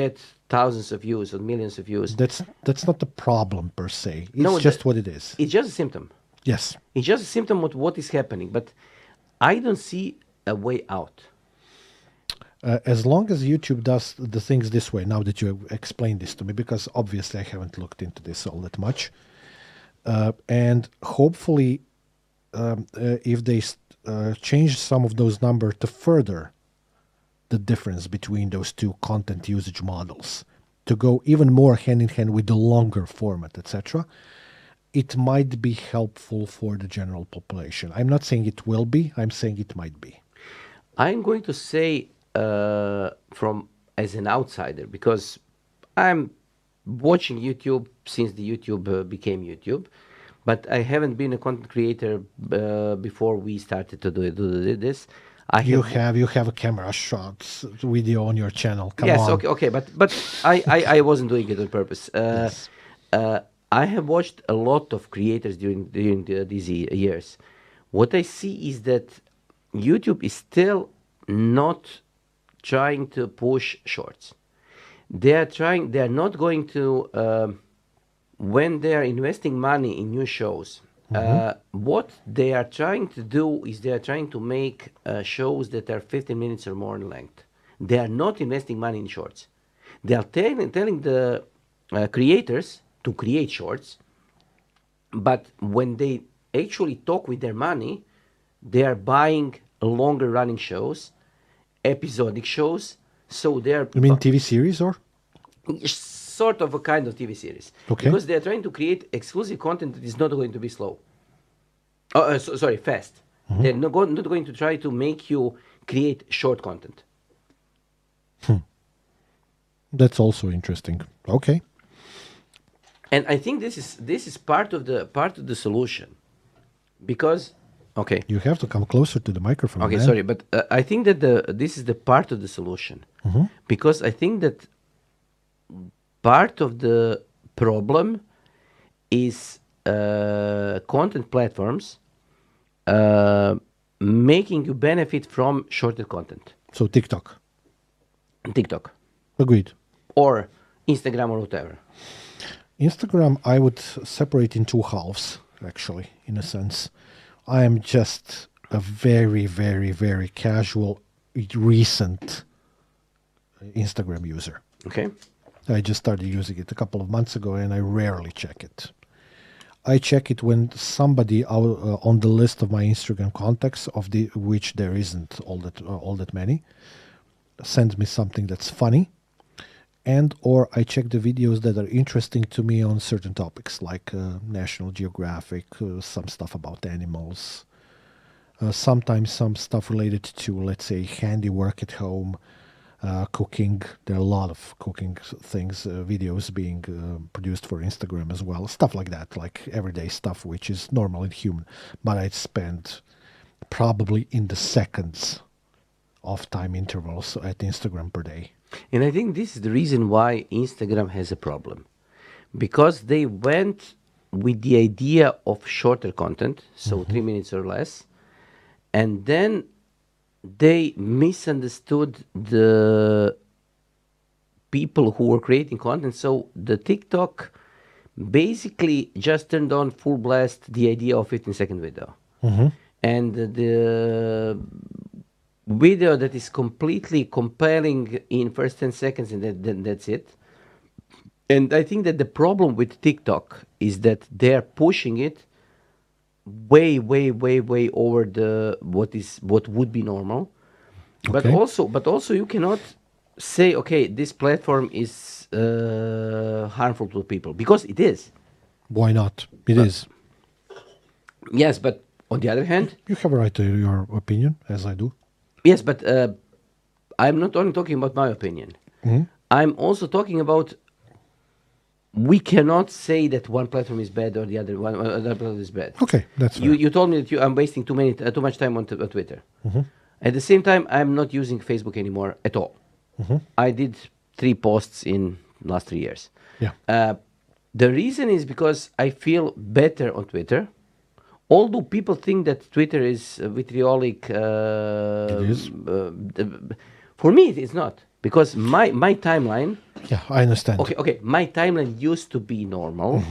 get thousands of views or millions of views. That's not the problem per se. It's No, just what it is. it's just a symptom. Yes. It's just a symptom of what is happening. But I don't see a way out. As long as YouTube does the things this way, now that you have explained this to me, because obviously I haven't looked into this all that much, and hopefully, if they change some of those numbers to further the difference between those two content usage models, to go even more hand in hand with the longer format, etc., it might be helpful for the general population. I'm not saying it will be. I'm saying it might be. I'm going to say from as an outsider, because I'm watching YouTube since the YouTube became YouTube, but I haven't been a content creator before we started to do this. I You have have a camera shots video on your channel. Come Yes, on. okay, but I wasn't doing it on purpose. Yes. I have watched a lot of creators during these years. What I see is that YouTube is still not trying to push shorts. They are trying. They are not going to when they are investing money in new shows. What they are trying to do is they are trying to make shows that are 15 minutes or more in length. They are not investing money in shorts. They are telling the creators to create shorts, but when they actually talk with their money, they are buying longer running shows, episodic shows. So they are You mean TV series or? sort of a kind of TV series, Okay. because they are trying to create exclusive content that is not going to be slow. Sorry, fast. They're not going to try to make you create short content. That's also interesting. Okay. And I think this is part of the solution, because Okay. You have to come closer to the microphone, Okay, man. sorry, but I think that this is the part of the solution, because I think that part of the problem is content platforms uh, making you benefit from shorter content, So TikTok. TikTok Agreed. or Instagram or whatever. Instagram, I would separate in two halves, actually, in a sense. I am just a very, very, very casual, recent Instagram user. Okay. I just started using it a couple of months ago and I rarely check it. I check it when somebody on the list of my Instagram contacts, of the which there isn't all that many, sends me something that's funny, and or I check the videos that are interesting to me on certain topics, like National Geographic, some stuff about animals, sometimes some stuff related to, let's say, handiwork at home, cooking. There are a lot of cooking things, videos being produced for Instagram as well, stuff like that, like everyday stuff, which is normal and human. But I spend probably in the seconds of time intervals at Instagram per day. And I think this is the reason why Instagram has a problem, because they went with the idea of shorter content, so 3 minutes or less, and then they misunderstood the people who were creating content. So the TikTok basically just turned on full blast the idea of 15-second video. And the video that is completely compelling in first 10 seconds, and then that's it. And I think that the problem with TikTok is that they're pushing it way over the what would be normal. Okay. But also you cannot say, okay, this platform is harmful to people, because it is. Why not? It But- is. Yes, but on the other hand, You have a right to your opinion, as I do. yes, but I'm not only talking about my opinion. I'm also talking about, we cannot say that one platform is bad or the other one other platform is bad. Okay, that's fair. You told me that I'm wasting too much time on Twitter. At the same time, I'm not using Facebook anymore at all. I did 3 posts in last 3 years. Yeah. The reason is because I feel better on Twitter. Although people think that Twitter is vitriolic, It is. For me it's not, because my timeline. Yeah, I understand. Okay. My timeline used to be normal.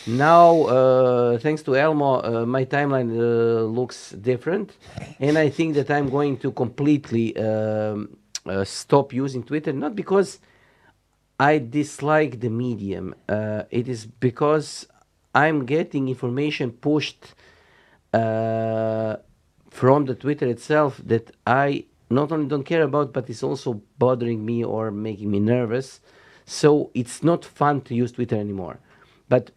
Now, thanks to Elmo, my timeline looks different, and I think that I'm going to completely stop using Twitter. Not because I dislike the medium. It is because I'm getting information pushed from the Twitter itself that I not only don't care about, but it's also bothering me or making me nervous. So it's not fun to use Twitter anymore. But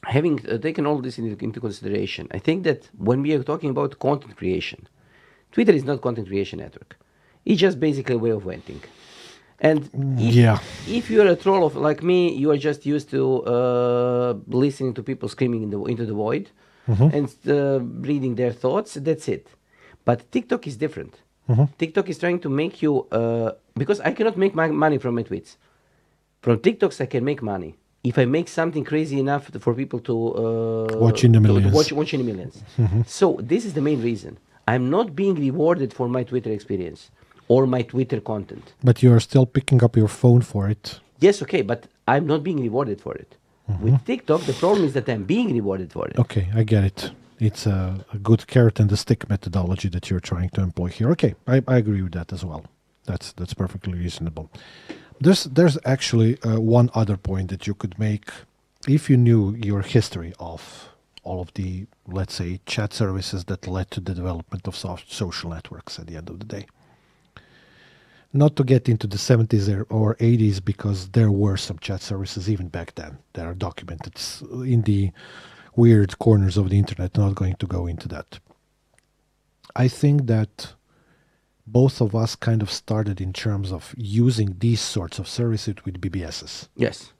having taken all this into consideration, I think that when we are talking about content creation, Twitter is not content creation network. It's just basically a way of venting. And Yeah. if you're a troll like me, you are just used to listening to people screaming into the void and reading their thoughts. That's it. But TikTok is different. TikTok is trying to make you, because I cannot make money from my tweets. From TikToks, I can make money if I make something crazy enough for people to Watch in the millions. to watch in the millions. So this is the main reason. I'm not being rewarded for my Twitter experience or my Twitter content. But you are still picking up your phone for it. Yes, okay, but I'm not being rewarded for it. With TikTok, the problem is that I'm being rewarded for it. Okay, I get it. It's a good carrot and the stick methodology that you're trying to employ here. Okay, I agree with that as well. That's perfectly reasonable. There's actually one other point that you could make if you knew your history of all of the, let's say, chat services that led to the development of social networks at the end of the day. Not to get into the 70s or 80s, because there were some chat services even back then that are documented in the weird corners of the internet. Not going to go into that. I think that both of us kind of started in terms of using these sorts of services with BBSs. Yes.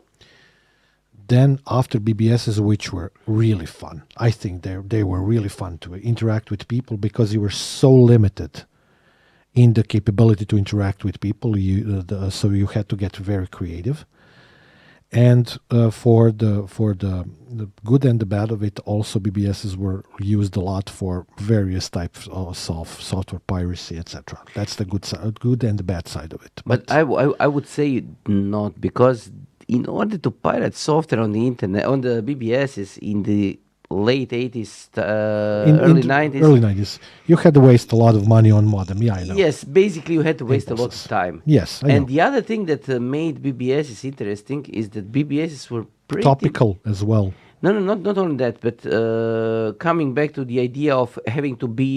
then after BBSs, which were really fun, I think they were really fun to interact with people because you were so limited in the capability to interact with people. So you had to get very creative. And for the good and the bad of it, also BBSs were used a lot for various types of software piracy, etc. That's the good and the bad side of it. But I would say not, because in order to pirate software on the internet, on the BBSs in the late 80s, early 90s, early 90s, you had to waste a lot of money on modem. Yeah, I know. yes, basically you had to waste a lot of Impulses. time. Yes, I And know. the other thing that made BBSs interesting is that BBSs were pretty Topical as well. No, not only that, but coming back to the idea of having to be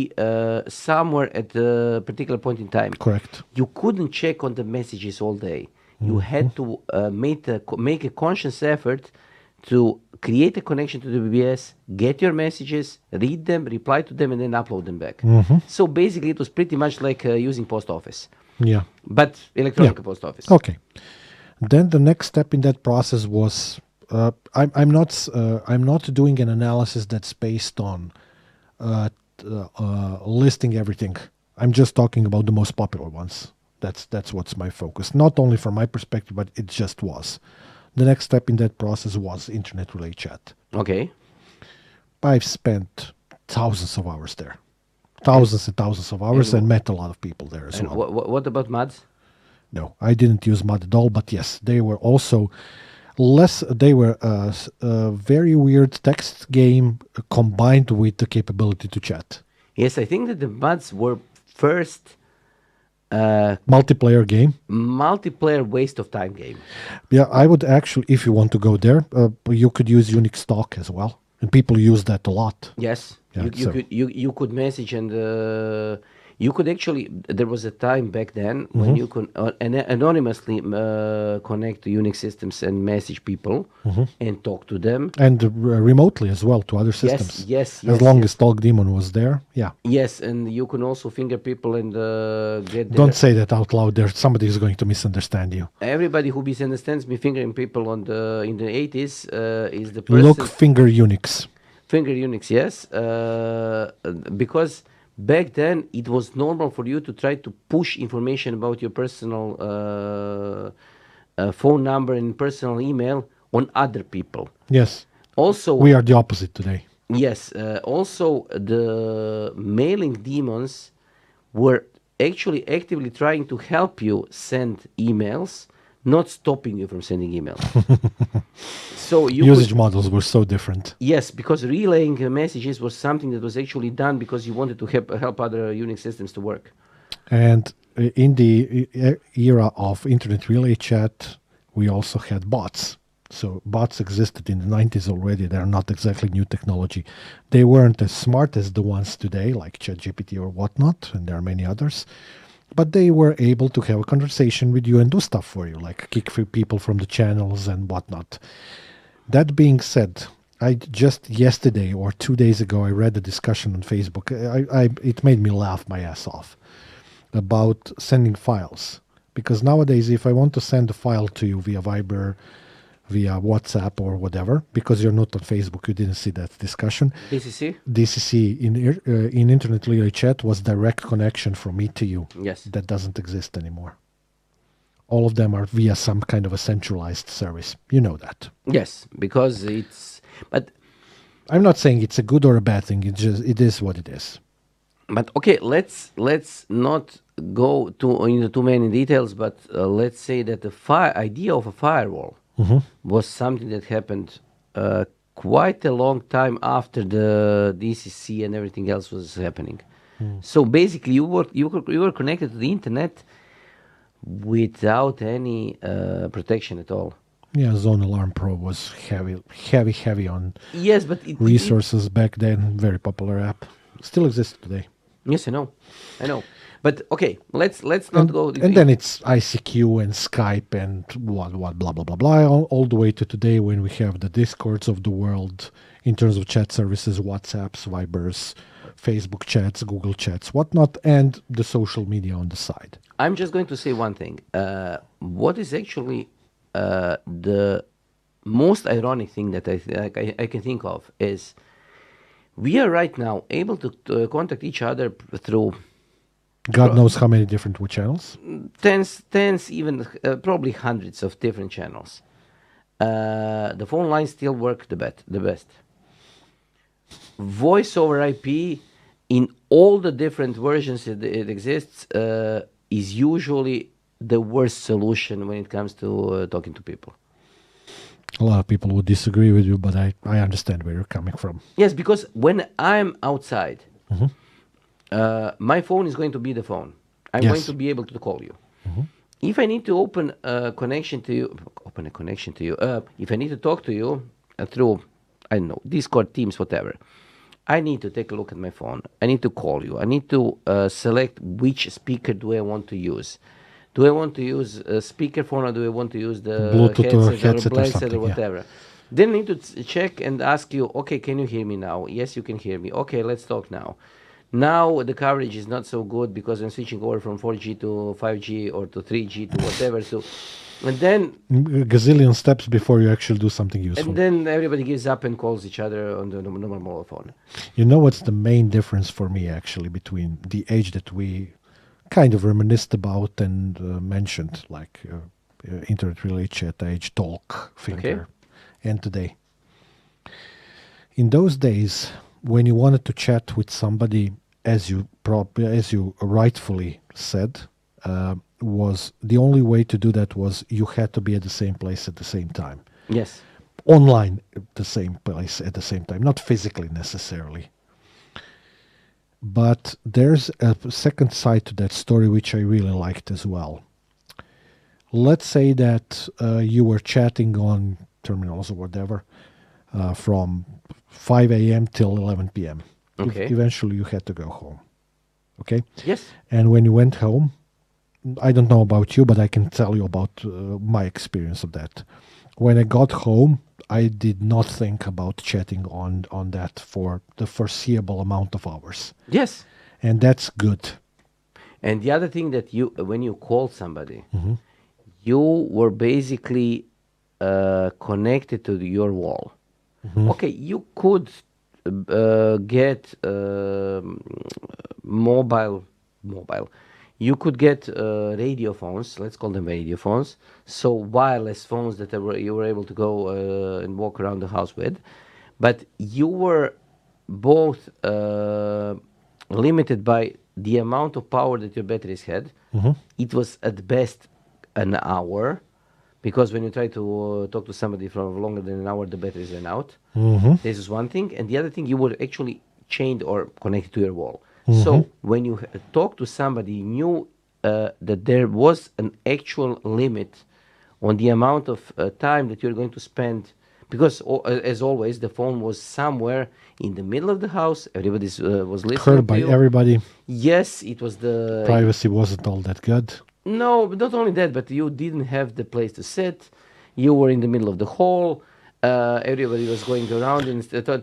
somewhere at a particular point in time. Correct. You couldn't check on the messages all day. You had to make a conscious effort to create a connection to the BBS, get your messages, read them, reply to them, and then upload them back. So basically, it was pretty much like using post office, Yeah. but electronic Yeah. post office. Okay. Then the next step in that process was I'm not doing an analysis that's based on listing everything. I'm just talking about the most popular ones. That's what's my focus. Not only from my perspective, but it just was. The next step in that process was internet relay chat. Okay. I've spent thousands of hours there, thousands and thousands of hours, and met a lot of people there as And well. what about MUDs? No, I didn't use mud at all, but yes, they were also less. They were a very weird text game combined with the capability to chat. Yes, I think that the MUDs were first Multiplayer game. multiplayer waste of time game. Yeah, I would actually, if you want to go there, you could use Unix stock as well, and people use that a lot. Yes, Yeah, you so- could you could message, and you could actually. There was a time back then when you could anonymously connect to Unix systems and message people and talk to them. And remotely as well to other systems. yes, As long yes. as Talk Demon was there, yeah. Yes, and you can also finger people and get their, Don't say that out loud. There, somebody is going to misunderstand you. everybody who misunderstands me fingering people on the in the 80s is the person. Look, finger Unix. Finger Unix, yes, because back then it was normal for you to try to push information about your personal phone number and personal email on other people. Yes, Also, we are the opposite today. yes, also the mailing demons were actually actively trying to help you send emails, not stopping you from sending emails. So you Usage could, models were so different. yes, because relaying messages was something that was actually done because you wanted to help other Unix systems to work. And in the era of internet relay chat, we also had bots. So bots existed in the 90s already. They're not exactly new technology. They weren't as smart as the ones today, like ChatGPT or whatnot, and there are many others. But they were able to have a conversation with you and do stuff for you, like kick free people from the channels and whatnot. That being said, I just yesterday or 2 days ago, I read a discussion on Facebook. It made me laugh my ass off about sending files. Because nowadays, if I want to send a file to you via Viber, via WhatsApp or whatever, because you're not on Facebook, you didn't see that discussion. DCC? DCC in Internet Relay Chat was direct connection from me to you. Yes. That doesn't exist anymore. All of them are via some kind of a centralized service. You know that. Yes, because it's but I'm not saying it's a good or a bad thing. It is what it is. but okay, let's not go into too many details, but let's say that the idea of a firewall was something that happened quite a long time after the DCC and everything else was happening. So basically, you were connected to the internet without any protection at all. Yeah, Zone Alarm Pro was heavy on Yes, but resources back then. Very popular app. Still exists today. Yes, I know. But okay, let's not go. And then it's ICQ and Skype and what blah blah blah blah all the way to today when we have the Discords of the world in terms of chat services, WhatsApps, Vibers, Facebook chats, Google chats, whatnot, and the social media on the side. I'm just going to say one thing. What is actually the most ironic thing that I can think of is we are right now able to contact each other through God knows how many different channels. tens, even probably hundreds of different channels. The phone lines still work the best. Voice over IP in all the different versions it exists is usually the worst solution when it comes to talking to people. A lot of people would disagree with you, but I understand where you're coming from. Yes, because when I'm outside, my phone is going to be the phone. I'm going Yes. to be able to call you. If I need to open a connection to you, if I need to talk to you through, I don't know, Discord, Teams, whatever, I need to take a look at my phone. I need to call you. I need to select which speaker do I want to use. Do I want to use a speakerphone or do I want to use the Bluetooth or headset or headset or headset or something, yeah. whatever? Then I need to check and ask you, okay, can you hear me now? Yes, you can hear me. Okay, let's talk now. Now the coverage is not so good because I'm switching over from 4G to 5G or to 3G to whatever. So, and then A gazillion steps before you actually do something useful. and then everybody gives up and calls each other on the normal mobile phone. You know what's the main difference for me actually between the age that we kind of reminisced about and mentioned, like internet relay chat age, talk, finger, and today? In those days, when you wanted to chat with somebody, as you rightfully said, was the only way to do that was you had to be at the same place at the same time, Yes. online at the same place at the same time, not physically necessarily. But there's a second side to that story which I really liked as well. Let's say that you were chatting on terminals or whatever from 5 a.m. till 11 p.m. Okay. Eventually, you had to go home. Okay? Yes. And when you went home, I don't know about you, but I can tell you about my experience of that. When I got home, I did not think about chatting on that for the foreseeable amount of hours. Yes. And that's good. And the other thing that when you call somebody, you were basically connected to your wall. Okay, you could get mobile. You could get radio phones. Let's call them radio phones. So wireless phones that you were able to go and walk around the house with, but you were both limited by the amount of power that your batteries had. It was at best an hour, because when you try to talk to somebody for longer than an hour, the batteries ran out. This is one thing, and the other thing, you were actually chained or connected to your wall. So when you talk to somebody, you knew that there was an actual limit on the amount of time that you're going to spend, because as always, the phone was somewhere in the middle of the house. Everybody was listening Heard by to you. everybody. Yes, it was the Privacy wasn't all that good. no, but not only that, but you didn't have the place to sit. You were in the middle of the hall. Everybody was going around and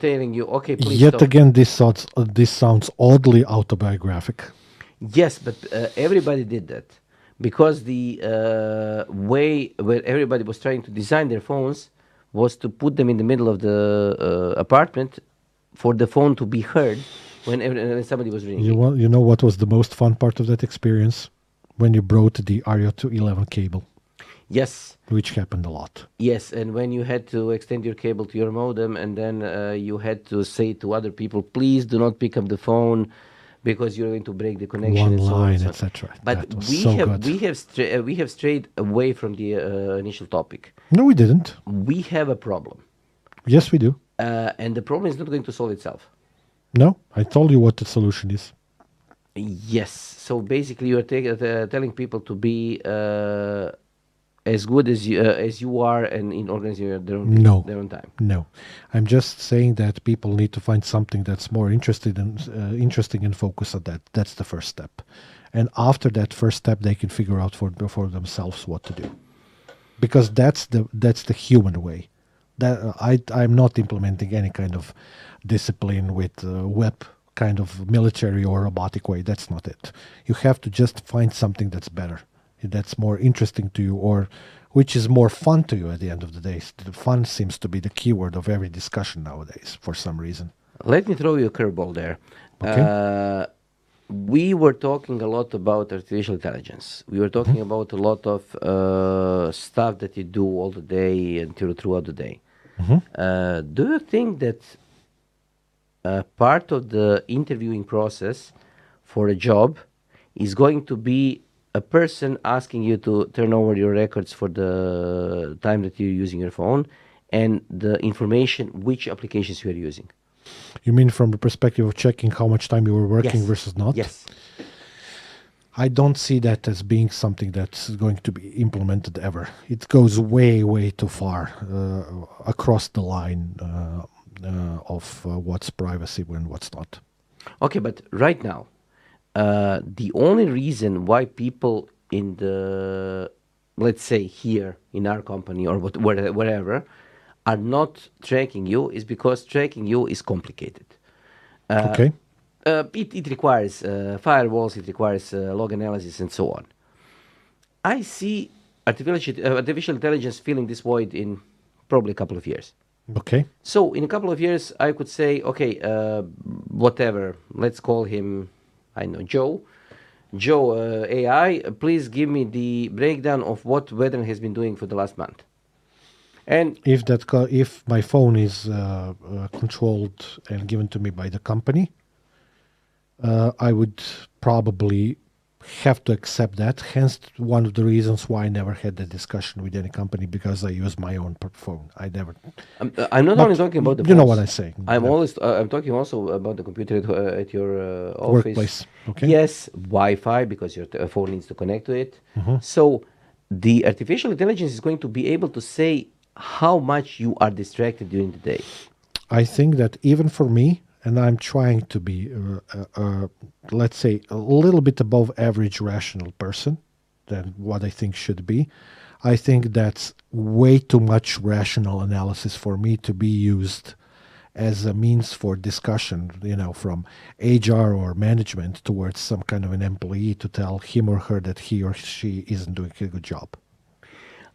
telling you, "Okay, please Yet stop." again, this sounds oddly autobiographic. Yes, but everybody did that because the way where everybody was trying to design their phones was to put them in the middle of the apartment for the phone to be heard when somebody was ringing. You know what was the most fun part of that experience? When you brought the Aria to 11 cable, Yes. which happened a lot. Yes, and when you had to extend your cable to your modem, and then you had to say to other people, please do not pick up the phone because you're going to break the connection. One and so on line, and so on. etc. But That was we so have good. we have strayed away from the initial topic. No, we didn't. We have a problem, Yes, we do. and the problem is not going to solve itself. No, I told you what the solution is. Yes. So basically, you're telling people to be as good as you are, and in organizing No. their own time. No, I'm just saying that people need to find something that's more interesting and focus on that. That's the first step, and after that first step, they can figure out for themselves what to do, because that's the human way. That I'm not implementing any kind of discipline with web kind of military or robotic way. That's not it. You have to just find something that's better, that's more interesting to you, or which is more fun to you at the end of the day. The fun seems to be the keyword of every discussion nowadays for some reason. Let me throw you a curveball there. Okay. We were talking a lot about artificial intelligence. We were Hmm. talking about a lot of stuff that you do all the day until throughout the day. Hmm. Do you think that part of the interviewing process for a job is going to be a person asking you to turn over your records for the time that you're using your phone and the information which applications you are using? You mean from the perspective of checking how much time you were working Yes. versus not? Yes. I don't see that as being something that's going to be implemented ever. It goes way, way too far across the line of what's privacy and what's not. Okay, but right now, the only reason why people in the, let's say here in our company or wherever, are not tracking you is because tracking you is complicated. Okay. It requires firewalls, it requires log analysis, and so on. I see artificial intelligence filling this void in probably a couple of years. Okay. So in a couple of years, I could say, okay, whatever. Let's call him, I know, Joe. Joe AI, please give me the breakdown of what weather has been doing for the last month. And If my phone is controlled and given to me by the company, I would probably have to accept that. Hence, one of the reasons why I never had the discussion with any company, because I use my own phone. I never, I'm not only not talking about the you know what phones. I'm saying. I'm always I'm talking also about the computer at your office. Workplace. Okay. Yes, Wi-Fi because your phone needs to connect to it. Hmm. So the artificial intelligence is going to be able to say how much you are distracted during the day. I think that even for me, and I'm trying to be, let's say, a little bit above average rational person than what I think should be. I think that's way too much rational analysis for me to be used as a means for discussion, from HR or management towards some kind of an employee to tell him or her that he or she isn't doing a good job.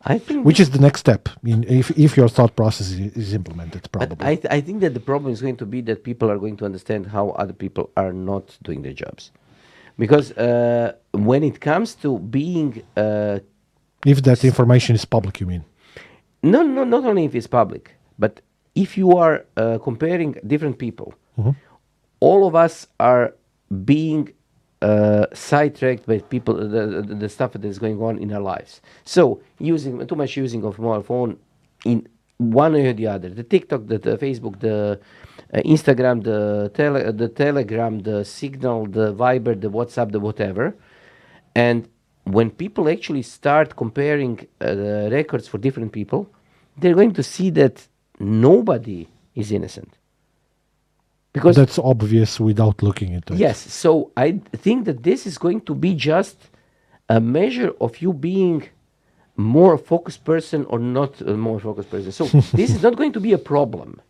I think Which this is the next step if your thought process is implemented, But probably. I think that the problem is going to be that people are going to understand how other people are not doing their jobs. Because when it comes to being, If that information is public, you mean? no, not only if it's public, but if you are comparing different people, Hmm. all of us are being sidetracked by people, the stuff that is going on in our lives. So using too much using of mobile phone in one way or the other, the TikTok, the Facebook, the Instagram, the Telegram, the Signal, the Viber, the WhatsApp, the whatever, and when people actually start comparing the records for different people, they're going to see that nobody is innocent. Because That's obvious without looking into it. yes, so I think that this is going to be just a measure of you being more focused person or not a more focused person. So this is not going to be a problem.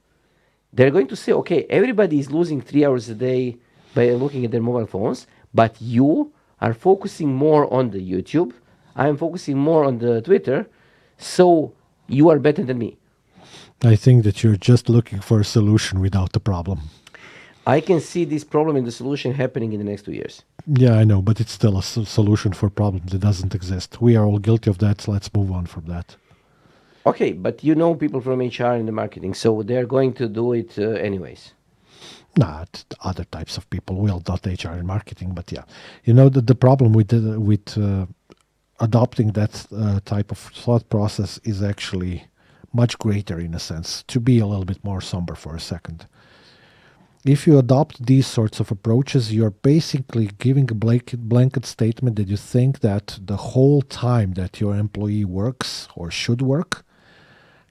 They're going to say, okay, everybody is losing 3 hours a day by looking at their mobile phones, but you are focusing more on the YouTube. I am focusing more on the Twitter, so you are better than me. I think that you're just looking for a solution without the problem. I can see this problem and the solution happening in the next 2 years. Yeah, I know, but it's still a solution for a problem that doesn't exist. We are all guilty of that, so let's move on from that. Okay, but you know people from HR and the marketing, so they're going to do it anyways. Not other types of people. Well, not HR and marketing, but yeah. The problem with adopting that type of thought process is actually much greater in a sense. To be a little bit more somber for a second, if you adopt these sorts of approaches, you're basically giving a blanket statement that you think that the whole time that your employee works or should work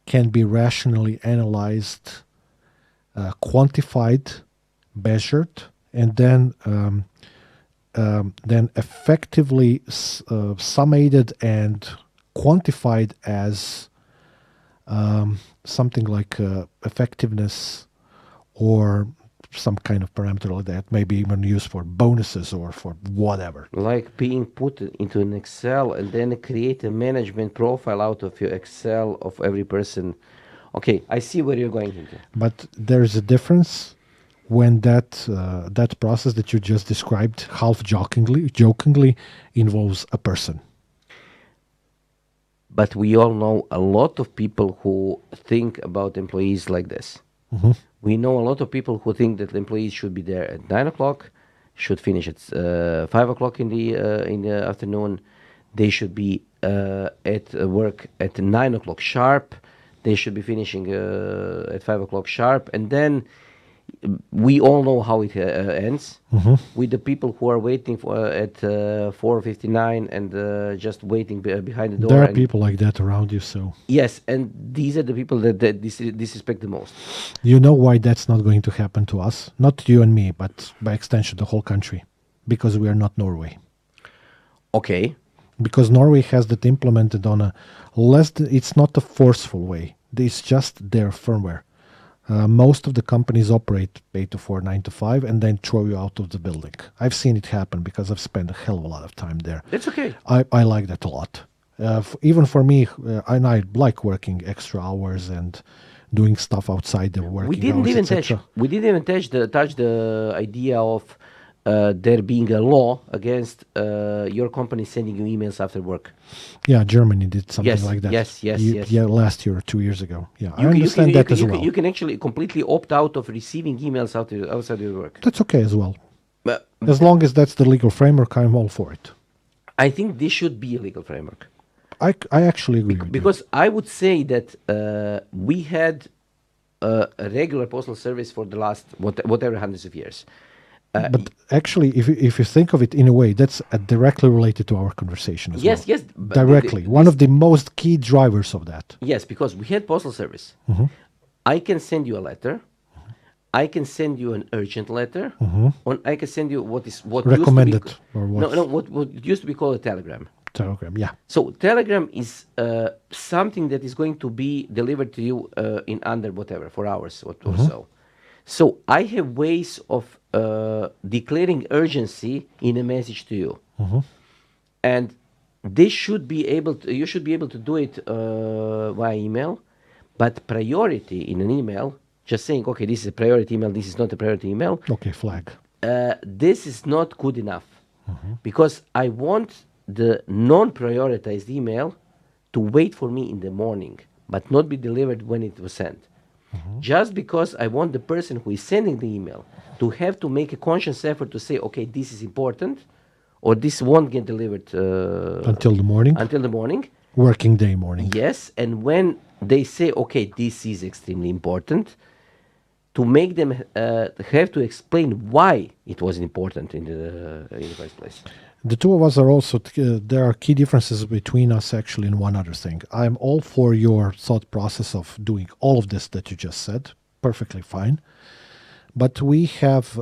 can be rationally analyzed, quantified, measured, and then effectively summated and quantified as something like effectiveness or some kind of parameter like that, maybe even used for bonuses or for whatever. Like being put into an Excel and then create a management profile out of your Excel of every person. Okay, I see where you're going into. But there's a difference when that process that you just described, half jokingly involves a person. But we all know a lot of people who think about employees like this. We know a lot of people who think that employees should be there at 9 o'clock, should finish at 5 o'clock in the afternoon. They should be at work at 9 o'clock sharp. They should be finishing at 5 o'clock sharp, and then we all know how it ends with the people who are waiting for at 4:59 and just waiting behind the door. There are and people like that around you, so Yes, and these are the people that disrespect the most. you know why that's not going to happen to us. Not you and me, but by extension the whole country. Because we are not Norway. Okay, Because Norway has that implemented on a it's not a forceful way. It's just their firmware. Most of the companies operate 8 to 4, 9 to 5, and then throw you out of the building. I've seen it happen because I've spent a hell of a lot of time there. that's okay. I like that a lot. Even for me, and I like working extra hours and doing stuff outside the working We didn't hours, even etc. touch the idea of there being a law against your company sending you emails after work. Yeah, Germany did something Yes, like that. yes, yes, yes. Yeah, last year or 2 years ago. Yeah, I You understand that as you well. you can actually completely opt out of receiving emails outside your work. That's okay as well. But As long as that's the legal framework, I'm all for it. I think this should be a legal framework. I actually agree with you. Because I would say that we had a regular postal service for the last whatever hundreds of years. But actually, if you think of it in a way, that's directly related to our conversation as Yes, well. yes, but Directly. One of the most key drivers of that. Yes, because we had postal service. I can send you a letter. I can send you an urgent letter. Or I can send you what Recommended, used to be, or no, what? what used to be called a telegram. Telegram, yeah. So telegram is something that is going to be delivered to you in under whatever 4 hours or so. So I have ways of declaring urgency in a message to you, and this should be able to. You should be able to do it via email, but priority in an email, just saying, okay, this is a priority email. This is not a priority email. Okay, flag. This is not good enough because I want the non-prioritized email to wait for me in the morning, but not be delivered when it was sent. Just because I want the person who is sending the email to have to make a conscious effort to say, okay, this is important, or this won't get delivered Until the morning. until the morning. Working day morning. Yes, and when they say, okay, this is extremely important, to make them have to explain why it was important in the first place. The two of us are also, there are key differences between us actually in one other thing. I'm all for your thought process of doing all of this that you just said. Perfectly fine. But we have,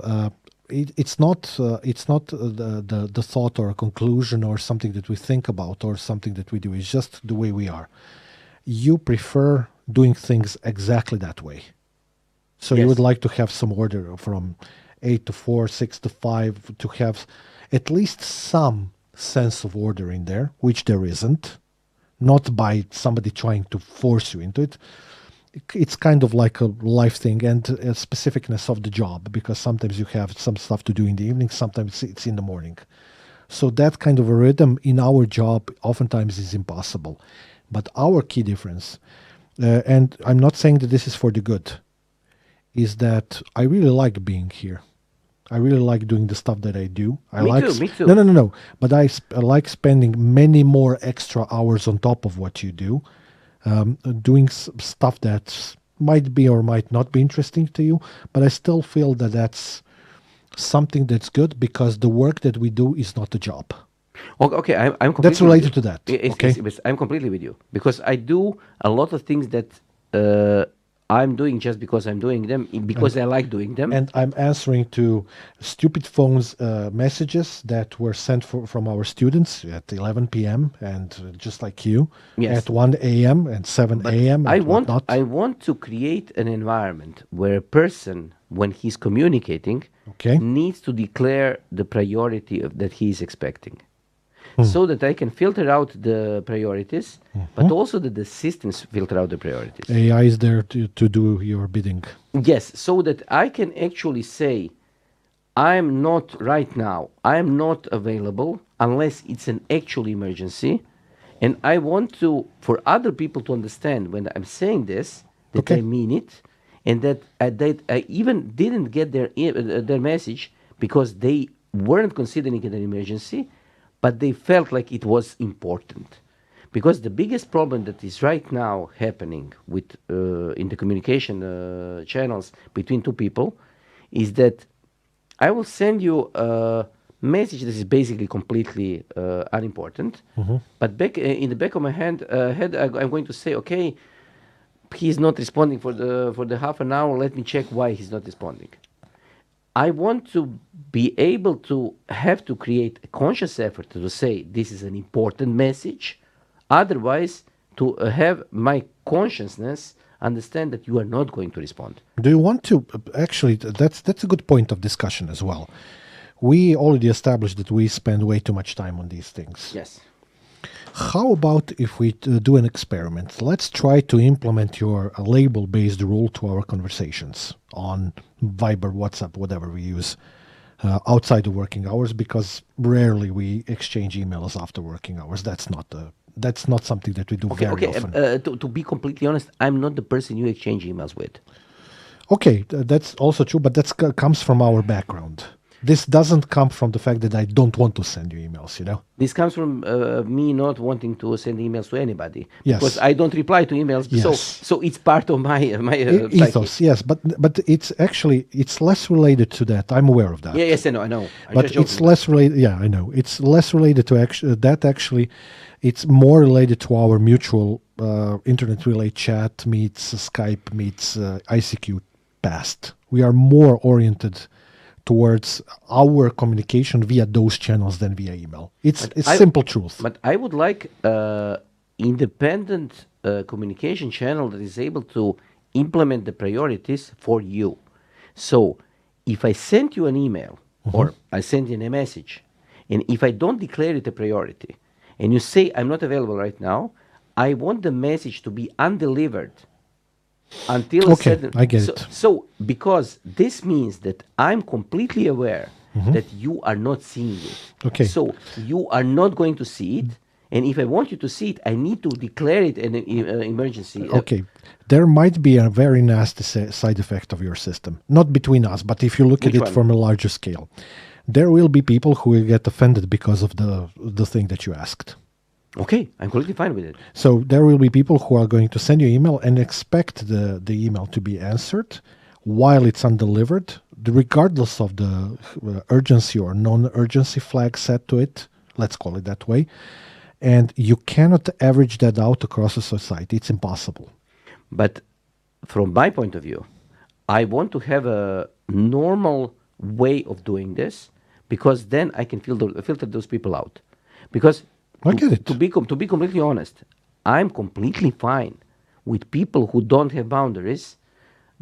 it's not the thought or a conclusion or something that we think about or something that we do. It's just the way we are. You prefer doing things exactly that way. So you Yes. would like to have some order from 8 to 4, 6 to 5, to have at least some sense of order in there, which there isn't, not by somebody trying to force you into it. It's kind of like a life thing and a specificness of the job, because sometimes you have some stuff to do in the evening, sometimes it's in the morning. So that kind of a rhythm in our job oftentimes is impossible. But our key difference, and I'm not saying that this is for the good, is that I really like being here. I really like doing the stuff that I do. Me too. No. But I like spending many more extra hours on top of what you do, doing stuff that might be or might not be interesting to you. But I still feel that that's something that's good because the work that we do is not a job. Okay, I'm completely That's related to that. Okay. I'm completely with you because I do a lot of things that I'm doing just because I'm doing them because I like doing them. And I'm answering to stupid phones messages that were sent from our students at 11 p.m. and just like you, Yes. at 1 a.m. and 7 a.m. I and want whatnot. I want to create an environment where a person when he's communicating, Okay. needs to declare the priority that he is expecting, so that I can filter out the priorities, but also that the systems filter out the priorities. AI is there to do your bidding. Yes, so that I can actually say, I'm not right now, I'm not available unless it's an actual emergency. And I want to, for other people to understand when I'm saying this, that Okay. I mean it, and that I even didn't get their message because they weren't considering it an emergency, but they felt like it was important. Because the biggest problem that is right now happening with in the communication channels between two people is that I will send you a message that is basically completely unimportant, but back in the back of my head, I'm going to say, okay, he's not responding for the half an hour. Let me check why he's not responding. I want to be able to have to create a conscious effort to say this is an important message. Otherwise, to have my consciousness understand that you are not going to respond. Do you want to actually? That's a good point of discussion as well. We already established that we spend way too much time on these things. Yes. How about if we do an experiment? Let's try to implement your label-based rule to our conversations on Viber, WhatsApp, whatever we use outside of working hours, because rarely we exchange emails after working hours. That's not something that we do Okay, very okay. often. To be completely honest, I'm not the person you exchange emails with. Okay, that's also true, but that comes from our background. This doesn't come from the fact that I don't want to send you emails, you know? This comes from me not wanting to send emails to anybody Yes. because I don't reply to emails. Yes. So it's part of my Ethos, psyche. yes, but it's less related to that. I'm aware of that. Yeah, yes, I know. I'm But just it's joking. less related. Yeah, I know. It's less related to that. Actually, it's more related to our mutual internet relay chat meets Skype meets ICQ past. We are more oriented towards our communication via those channels than via email. It's simple truth. But I would like independent communication channel that is able to implement the priorities for you. So if I send you an email or I send you a message, and if I don't declare it a priority, and you say I'm not available right now, I want the message to be undelivered until a Okay, certain. I get so, it. So because this means that I'm completely aware that you are not seeing it. Okay. So you are not going to see it, and if I want you to see it, I need to declare it an emergency. Okay, there might be a very nasty side effect of your system. Not between us, but if you look at Which it one? from a larger scale, there will be people who will get offended because of the thing that you asked. Okay, I'm completely fine with it. So there will be people who are going to send you email and expect the email to be answered while it's undelivered, regardless of the urgency or non-urgency flag set to it. Let's call it that way. And you cannot average that out across a society. It's impossible. But from my point of view, I want to have a normal way of doing this because then I can filter those people out. Because I get it. to be completely honest, I'm completely fine with people who don't have boundaries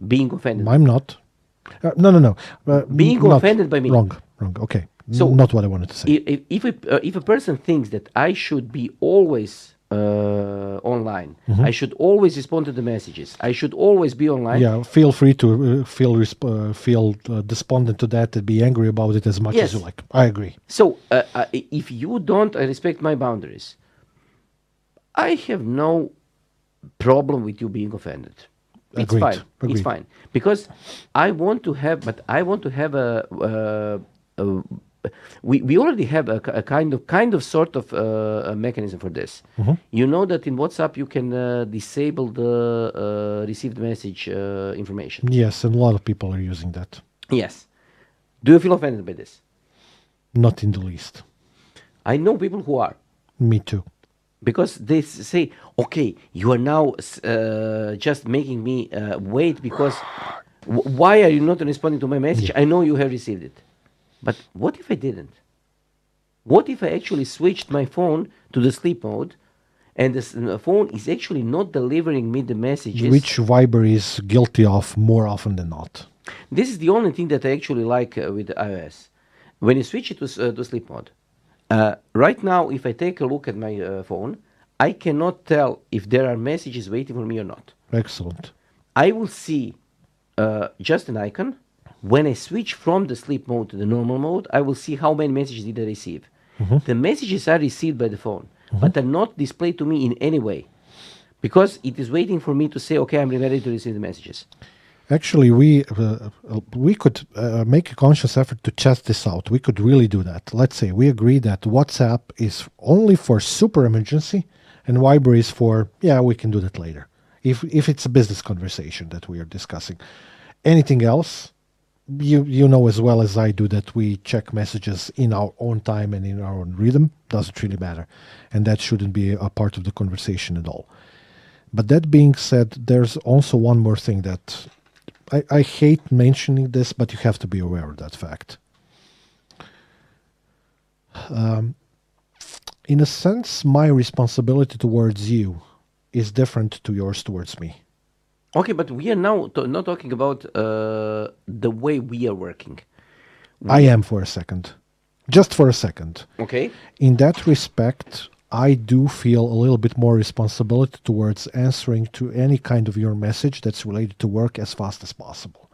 being offended. I'm not. No. Being not. offended by me. Wrong. Okay. So Not what I wanted to say. If a person thinks that I should be always online, Mm-hmm. I should always respond to the messages, I should always be online. Yeah, feel free to feel despondent to that and be angry about it as much as you Yes. like. I agree. So if you don't respect my boundaries, I have no problem with you being offended. It's Agreed. fine. Agreed. It's fine because I want to have we already have a kind of sort of a mechanism for this. Mm-hmm. You know that in WhatsApp you can disable the received message information. Yes, and a lot of people are using that. Yes. Do you feel offended by this? Not in the least. I know people who are. Me too. Because they say, okay, you are now just making me wait because why are you not responding to my message? Yeah. I know you have received it. But what if I didn't? What if I actually switched my phone to the sleep mode and the phone is actually not delivering me the messages? Which Viber is guilty of more often than not. This is the only thing that I actually like with iOS. When you switch it to sleep mode, right now, if I take a look at my phone, I cannot tell if there are messages waiting for me or not. Excellent. I will see just an icon. When I switch from the sleep mode to the normal mode, I will see how many messages did I receive. The messages are received by the phone, but are not displayed to me in any way because it is waiting for me to say, okay, I'm ready to receive the messages. Actually, we could make a conscious effort to test this out. We could really do that. Let's say we agree that WhatsApp is only for super emergency, and Viber is for we can do that later. If it's a business conversation that we are discussing, anything else, you know as well as I do that we check messages in our own time and in our own rhythm. Doesn't really matter, and that shouldn't be a part of the conversation at all. But that being said, there's also one more thing that I hate mentioning this, but you have to be aware of that fact. In a sense, my responsibility towards you is different to yours towards me. Okay, but we are now not talking about the way we are working. I am for a second. Just for a second. Okay. In that respect, I do feel a little bit more responsibility towards answering to any kind of your message that's related to work as fast as possible.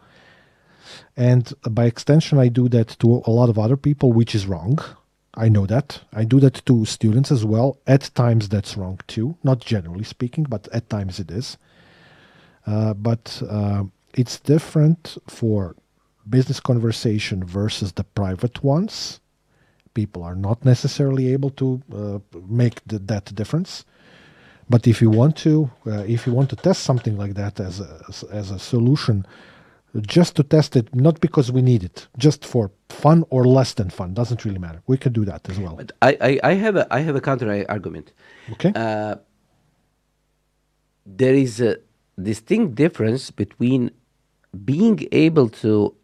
And by extension, I do that to a lot of other people, which is wrong. I know that. I do that to students as well. At times, that's wrong too. Not generally speaking, but at times it is. But it's different for business conversation versus the private ones. People are not necessarily able to make that difference. But if you want to test something like that as a solution, just to test it, not because we need it, just for fun or less than fun, doesn't really matter. We could do that as well. But I have a counter argument. Okay. There is a distinct difference between being able to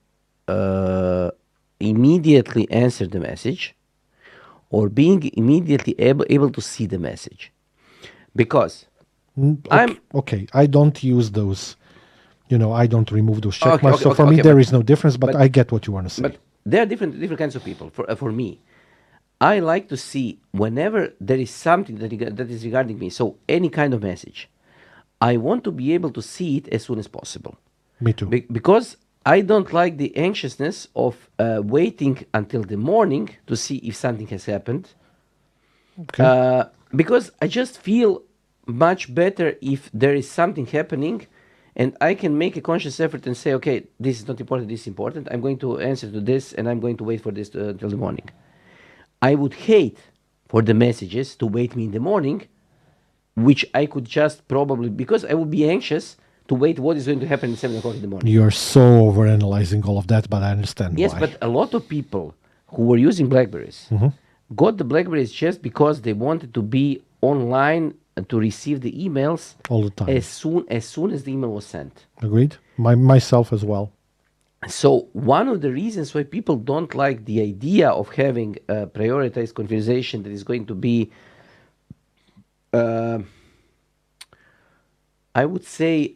immediately answer the message or being immediately able to see the message. Because Okay. I don't use those. I don't remove those check Okay, marks. okay, So for okay, me, okay, there but- is no difference. But I get what you want to say. But there are different kinds of people. For me, I like to see whenever there is something that is regarding me. So any kind of message, I want to be able to see it as soon as possible. Me too. Because I don't like the anxiousness of waiting until the morning to see if something has happened. Okay. Because I just feel much better if there is something happening and I can make a conscious effort and say, okay, this is not important, this is important. I'm going to answer to this and I'm going to wait for this till the morning. I would hate for the messages to wait me in the morning, which I could just probably, because I would be anxious to wait what is going to happen at 7 o'clock in the morning. You're so overanalyzing all of that, but I understand Yes, why. but a lot of people who were using Blackberries got the Blackberries just because they wanted to be online and to receive the emails All the time. as soon as the email was sent. Agreed. Myself as well. So one of the reasons why people don't like the idea of having a prioritized conversation that is going to be, I would say,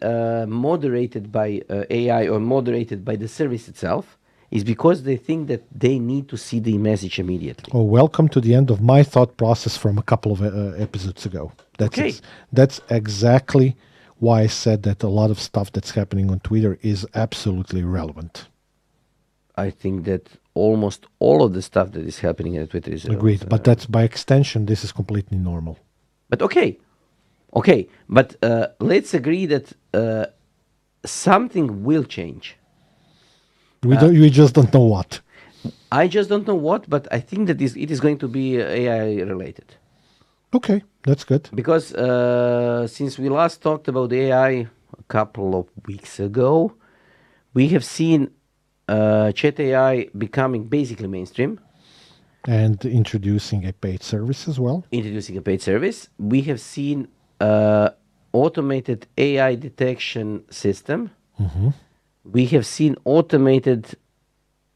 moderated by AI or moderated by the service itself, is because they think that they need to see the message immediately. Oh, welcome to the end of my thought process from a couple of episodes ago. Okay. That's exactly why I said that a lot of stuff that's happening on Twitter is absolutely irrelevant. I think that almost all of the stuff that is happening on Twitter is Agreed. But that's by extension, this is completely normal. But okay, but let's agree that something will change. We just don't know what. I just don't know what, but I think that it is going to be AI related. Okay, that's good. Because since we last talked about AI a couple of weeks ago, we have seen chat AI becoming basically mainstream, And introducing a paid service as well. introducing a paid service. We have seen automated AI detection system. We have seen automated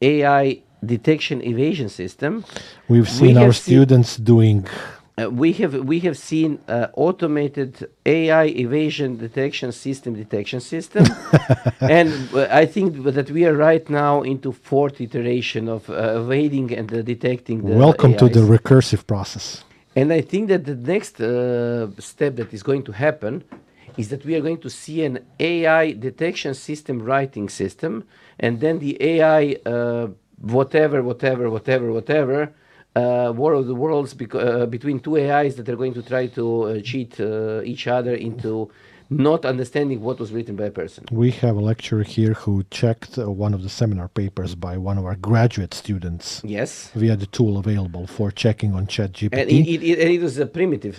AI detection evasion system. We've seen have our seen- students doing We have seen automated AI evasion detection system, and I think that we are right now into fourth iteration of evading and detecting the Welcome to the AIs. recursive process. And I think that the next step that is going to happen is that we are going to see an AI detection system writing system, and then the AI whatever war of the worlds between two AIs that are going to try to cheat each other into not understanding what was written by a person. We have a lecturer here who checked one of the seminar papers by one of our graduate students Yes. via the tool available for checking on ChatGPT. And it was a primitive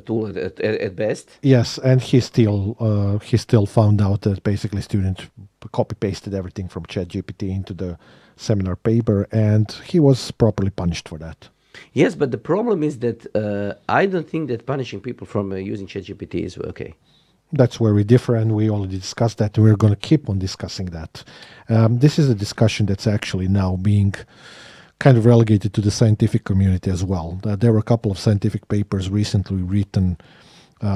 tool at best. Yes, and he still found out that basically student copy pasted everything from ChatGPT into the seminar paper, and he was properly punished for that. Yes, but the problem is that I don't think that punishing people from using ChatGPT is okay. That's where we differ, and we already discussed that. We're going to keep on discussing that. This is a discussion that's actually now being kind of relegated to the scientific community as well. There were a couple of scientific papers recently written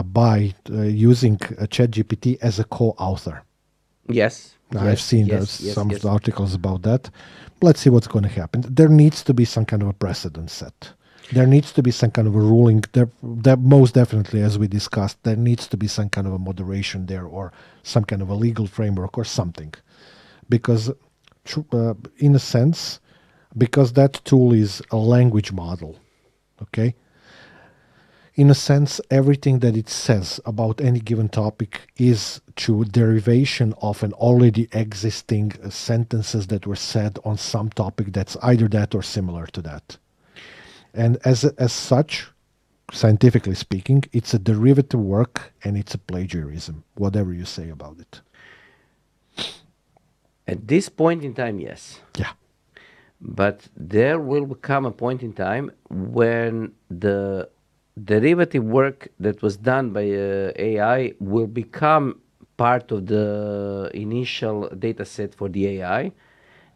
by using ChatGPT as a co-author. Yes. I've seen some of the articles about that. Let's see what's going to happen. There needs to be some kind of a precedent set. There needs to be some kind of a ruling. There most definitely, as we discussed, there needs to be some kind of a moderation there, or some kind of a legal framework or something. Because, in a sense, because that tool is a language model, okay? In a sense, everything that it says about any given topic is true derivation of an already existing sentences that were said on some topic that's either that or similar to that. And as such, scientifically speaking, it's a derivative work and it's a plagiarism, whatever you say about it. At this point in time, yes. Yeah. But there will come a point in time when the derivative work that was done by AI will become part of the initial data set for the AI.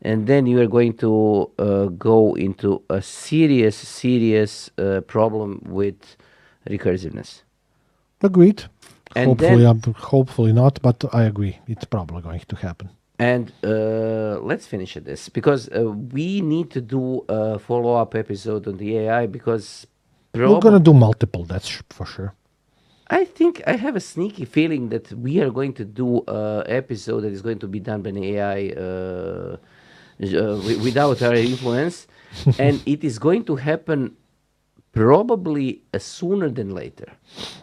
And then you are going to go into a serious problem with recursiveness. Agreed. And Hopefully not, but I agree. It's probably going to happen. And let's finish at this, because we need to do a follow-up episode on the AI, because we're going to do multiple, that's for sure. I think I have a sneaky feeling that we are going to do an episode that is going to be done by an AI without our influence, and it is going to happen probably sooner than later.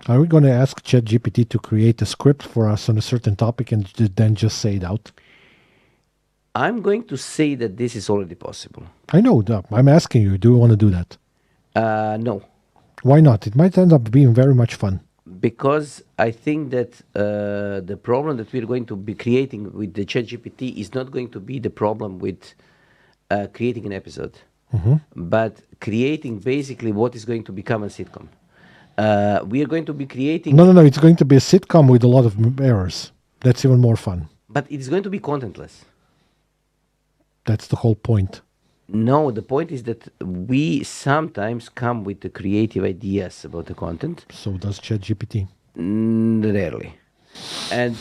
Are we going to ask ChatGPT to create a script for us on a certain topic and then just say it out? I'm going to say that this is already possible. I know. I'm asking you, do you want to do that? No. Why not? It might end up being very much fun. Because I think that the problem that we're going to be creating with the ChatGPT is not going to be the problem with creating an episode, but creating basically what is going to become a sitcom. We are going to be creating... No. It's going to be a sitcom with a lot of errors. That's even more fun. But it's going to be contentless. That's the whole point. No, the point is that we sometimes come with the creative ideas about the content. So does ChatGPT. Rarely. And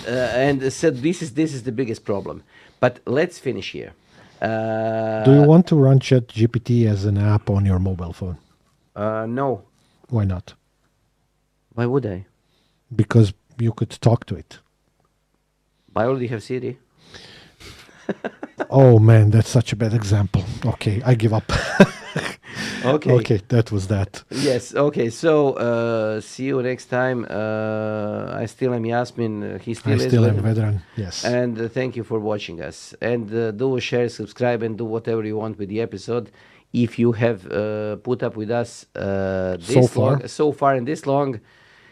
so this is the biggest problem. But let's finish here. Do you want to run ChatGPT as an app on your mobile phone? No. Why not? Why would I? Because you could talk to it. I already have Siri. Oh man, that's such a bad example. Okay, I give up. Okay, that was that. Yes, okay, so see you next time. I still am Yasmin, he still is. I still am Vedran, yes. And thank you for watching us. And do share, subscribe, and do whatever you want with the episode. If you have put up with us so far and this long,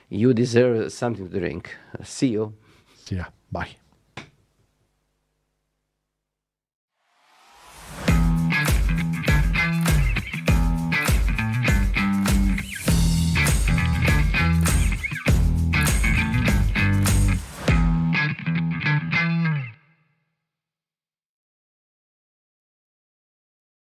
you deserve something to drink. See you. See ya. Bye.